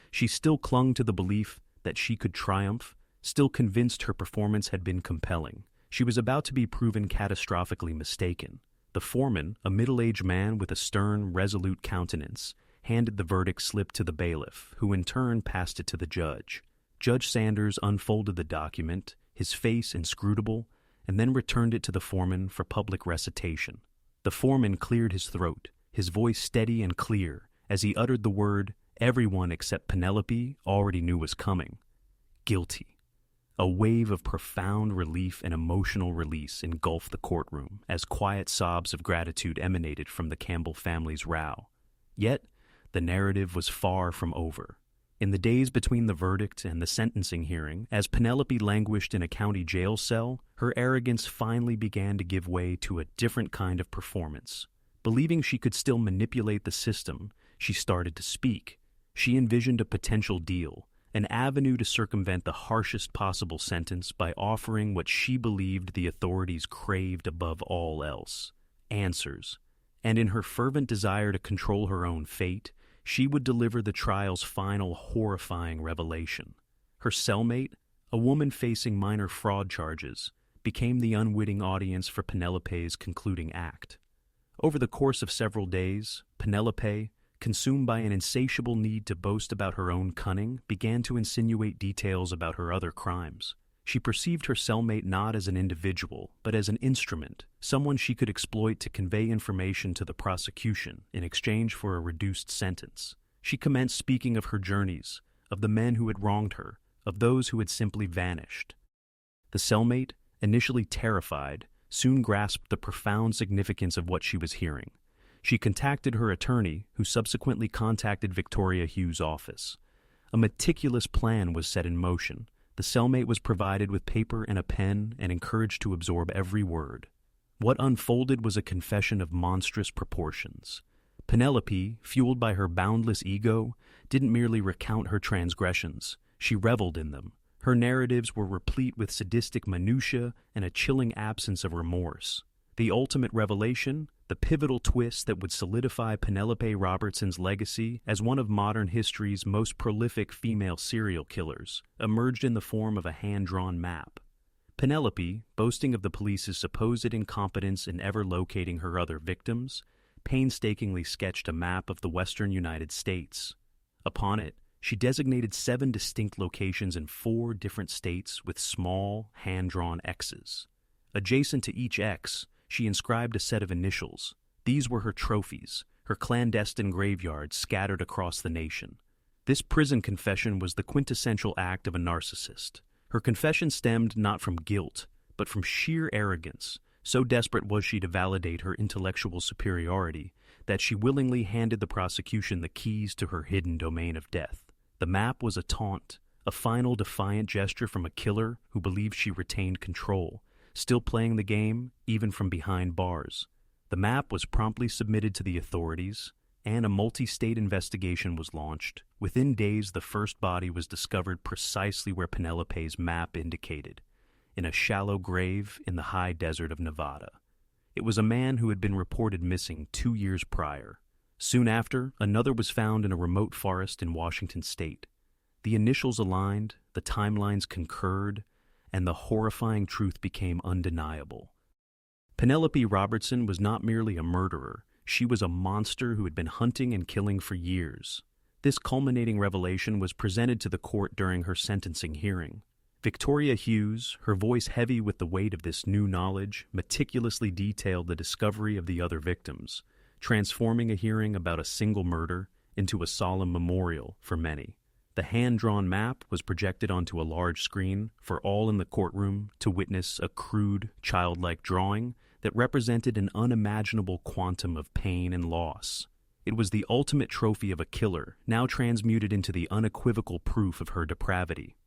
She still clung to the belief that she could triumph, still convinced her performance had been compelling. She was about to be proven catastrophically mistaken. The foreman, a middle-aged man with a stern, resolute countenance, handed the verdict slip to the bailiff, who in turn passed it to the judge. Judge Sanders unfolded the document, his face inscrutable, and then returned it to the foreman for public recitation. The foreman cleared his throat, his voice steady and clear, as he uttered the word everyone except Penelope already knew was coming: guilty. A wave of profound relief and emotional release engulfed the courtroom as quiet sobs of gratitude emanated from the Campbell family's row. Yet, the narrative was far from over. In the days between the verdict and the sentencing hearing, as Penelope languished in a county jail cell, her arrogance finally began to give way to a different kind of performance. Believing she could still manipulate the system, she started to speak. She envisioned a potential deal, an avenue to circumvent the harshest possible sentence by offering what she believed the authorities craved above all else: answers. And in her fervent desire to control her own fate, she would deliver the trial's final horrifying revelation. Her cellmate, a woman facing minor fraud charges, became the unwitting audience for Penelope's concluding act. Over the course of several days, Penelope, consumed by an insatiable need to boast about her own cunning, began to insinuate details about her other crimes. She perceived her cellmate not as an individual, but as an instrument, someone she could exploit to convey information to the prosecution in exchange for a reduced sentence. She commenced speaking of her journeys, of the men who had wronged her, of those who had simply vanished. The cellmate, initially terrified, soon grasped the profound significance of what she was hearing. She contacted her attorney, who subsequently contacted Victoria Hughes' office. A meticulous plan was set in motion. The cellmate was provided with paper and a pen and encouraged to absorb every word. What unfolded was a confession of monstrous proportions. Penelope, fueled by her boundless ego, didn't merely recount her transgressions, she reveled in them. Her narratives were replete with sadistic minutiae and a chilling absence of remorse. The ultimate revelation, the pivotal twist that would solidify Penelope Robertson's legacy as one of modern history's most prolific female serial killers, emerged in the form of a hand-drawn map. Penelope, boasting of the police's supposed incompetence in ever locating her other victims, painstakingly sketched a map of the western United States. Upon it, she designated 7 distinct locations in 4 different states with small, hand-drawn X's. Adjacent to each X, she inscribed a set of initials. These were her trophies, her clandestine graveyards scattered across the nation. This prison confession was the quintessential act of a narcissist. Her confession stemmed not from guilt, but from sheer arrogance. So desperate was she to validate her intellectual superiority that she willingly handed the prosecution the keys to her hidden domain of death. The map was a taunt, a final defiant gesture from a killer who believed she retained control, still playing the game, even from behind bars. The map was promptly submitted to the authorities, and a multi-state investigation was launched. Within days, the first body was discovered precisely where Penelope's map indicated, in a shallow grave in the high desert of Nevada. It was a man who had been reported missing 2 years prior. Soon after, another was found in a remote forest in Washington state. The initials aligned, the timelines concurred, and the horrifying truth became undeniable. Penelope Robertson was not merely a murderer, she was a monster who had been hunting and killing for years. This culminating revelation was presented to the court during her sentencing hearing. Victoria Hughes, her voice heavy with the weight of this new knowledge, meticulously detailed the discovery of the other victims, transforming a hearing about a single murder into a solemn memorial for many. The hand-drawn map was projected onto a large screen for all in the courtroom to witness a crude, childlike drawing that represented an unimaginable quantum of pain and loss. It was the ultimate trophy of a killer, now transmuted into the unequivocal proof of her depravity.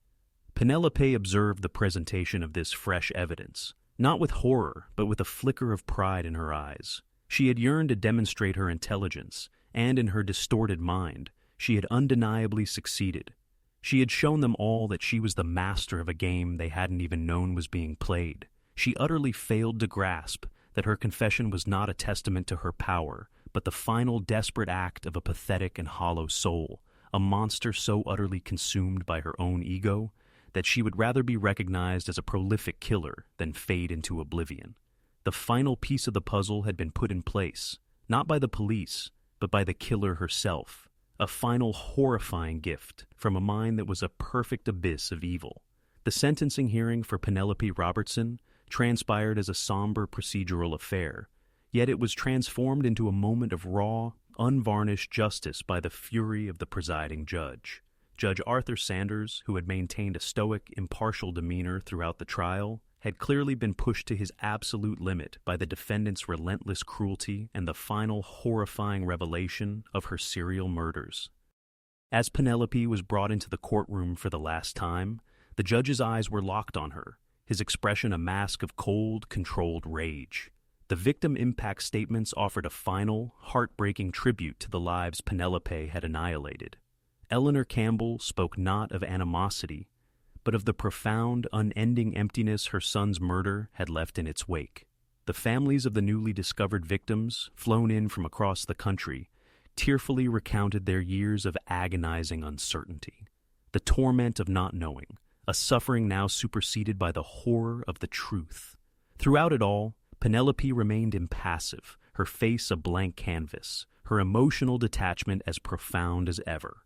Penelope observed the presentation of this fresh evidence, not with horror, but with a flicker of pride in her eyes. She had yearned to demonstrate her intelligence, and in her distorted mind, she had undeniably succeeded. She had shown them all that she was the master of a game they hadn't even known was being played. She utterly failed to grasp that her confession was not a testament to her power, but the final desperate act of a pathetic and hollow soul, a monster so utterly consumed by her own ego that she would rather be recognized as a prolific killer than fade into oblivion. The final piece of the puzzle had been put in place, not by the police, but by the killer herself, a final horrifying gift from a mind that was a perfect abyss of evil. The sentencing hearing for Penelope Robertson transpired as a somber procedural affair, yet it was transformed into a moment of raw, unvarnished justice by the fury of the presiding judge. Judge Arthur Sanders, who had maintained a stoic, impartial demeanor throughout the trial, had clearly been pushed to his absolute limit by the defendant's relentless cruelty and the final horrifying revelation of her serial murders. As Penelope was brought into the courtroom for the last time, the judge's eyes were locked on her, his expression a mask of cold, controlled rage. The victim impact statements offered a final, heartbreaking tribute to the lives Penelope had annihilated. Eleanor Campbell spoke not of animosity, but of the profound, unending emptiness her son's murder had left in its wake. The families of the newly discovered victims, flown in from across the country, tearfully recounted their years of agonizing uncertainty, the torment of not knowing, a suffering now superseded by the horror of the truth. Throughout it all, Penelope remained impassive, her face a blank canvas, her emotional detachment as profound as ever.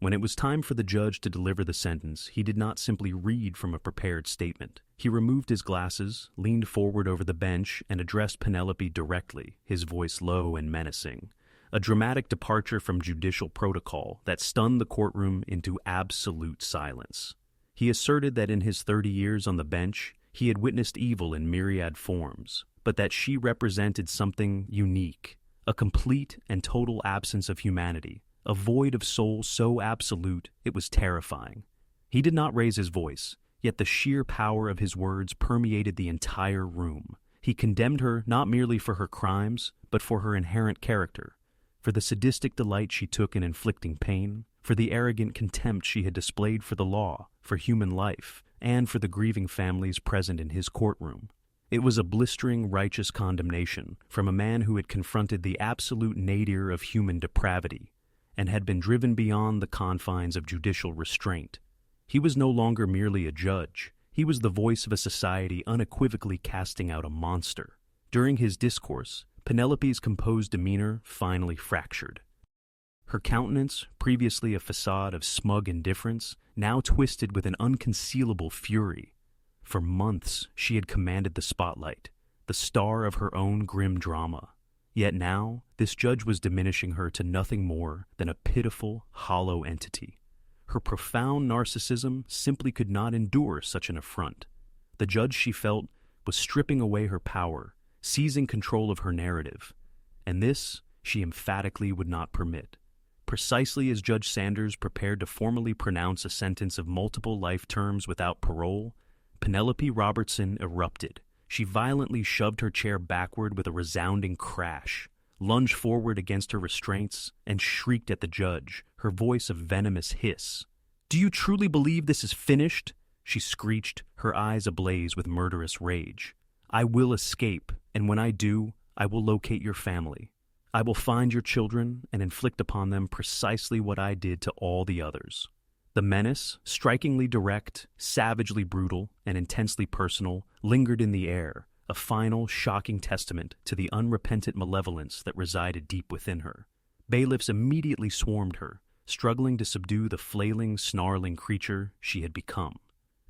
When it was time for the judge to deliver the sentence, he did not simply read from a prepared statement. He removed his glasses, leaned forward over the bench, and addressed Penelope directly, his voice low and menacing. A dramatic departure from judicial protocol that stunned the courtroom into absolute silence. He asserted that in his 30 years on the bench, he had witnessed evil in myriad forms, but that she represented something unique, a complete and total absence of humanity, a void of soul so absolute it was terrifying. He did not raise his voice, yet the sheer power of his words permeated the entire room. He condemned her not merely for her crimes, but for her inherent character, for the sadistic delight she took in inflicting pain, for the arrogant contempt she had displayed for the law, for human life, and for the grieving families present in his courtroom. It was a blistering, righteous condemnation from a man who had confronted the absolute nadir of human depravity, and had been driven beyond the confines of judicial restraint. He was no longer merely a judge. He was the voice of a society unequivocally casting out a monster. During his discourse, Penelope's composed demeanor finally fractured. Her countenance, previously a facade of smug indifference, now twisted with an unconcealable fury. For months, she had commanded the spotlight, the star of her own grim drama. Yet now, this judge was diminishing her to nothing more than a pitiful, hollow entity. Her profound narcissism simply could not endure such an affront. The judge, she felt, was stripping away her power, seizing control of her narrative. And this she emphatically would not permit. Precisely as Judge Sanders prepared to formally pronounce a sentence of multiple life terms without parole, Penelope Robertson erupted. She violently shoved her chair backward with a resounding crash, lunged forward against her restraints, and shrieked at the judge, her voice a venomous hiss. "Do you truly believe this is finished?" she screeched, her eyes ablaze with murderous rage. "I will escape, and when I do, I will locate your family. I will find your children and inflict upon them precisely what I did to all the others." The menace, strikingly direct, savagely brutal, and intensely personal, lingered in the air, a final, shocking testament to the unrepentant malevolence that resided deep within her. Bailiffs immediately swarmed her, struggling to subdue the flailing, snarling creature she had become.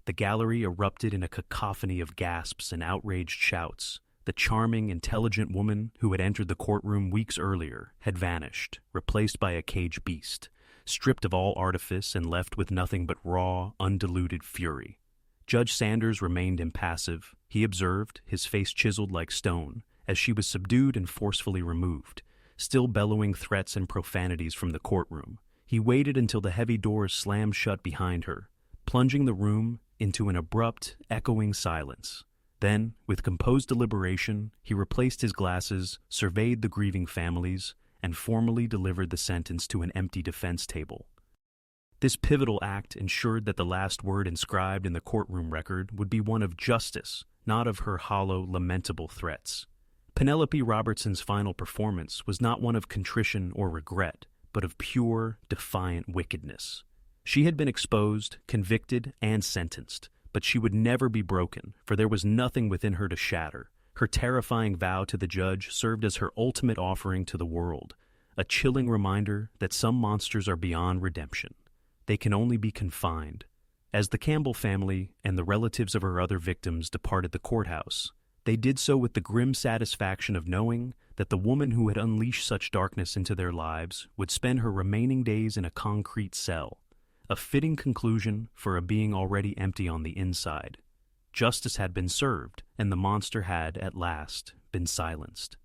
The gallery erupted in a cacophony of gasps and outraged shouts. The charming, intelligent woman who had entered the courtroom weeks earlier had vanished, replaced by a caged beast, stripped of all artifice and left with nothing but raw, undiluted fury. Judge Sanders remained impassive. He observed, his face chiseled like stone, as she was subdued and forcefully removed, still bellowing threats and profanities from the courtroom. He waited until the heavy doors slammed shut behind her, plunging the room into an abrupt, echoing silence. Then, with composed deliberation, he replaced his glasses, surveyed the grieving families, and formally delivered the sentence to an empty defense table. This pivotal act ensured that the last word inscribed in the courtroom record would be one of justice, not of her hollow, lamentable threats. Penelope Robertson's final performance was not one of contrition or regret, but of pure, defiant wickedness. She had been exposed, convicted, and sentenced, but she would never be broken, for there was nothing within her to shatter. Her terrifying vow to the judge served as her ultimate offering to the world, a chilling reminder that some monsters are beyond redemption. They can only be confined. As the Campbell family and the relatives of her other victims departed the courthouse, they did so with the grim satisfaction of knowing that the woman who had unleashed such darkness into their lives would spend her remaining days in a concrete cell, a fitting conclusion for a being already empty on the inside. Justice had been served, and the monster had, at last, been silenced.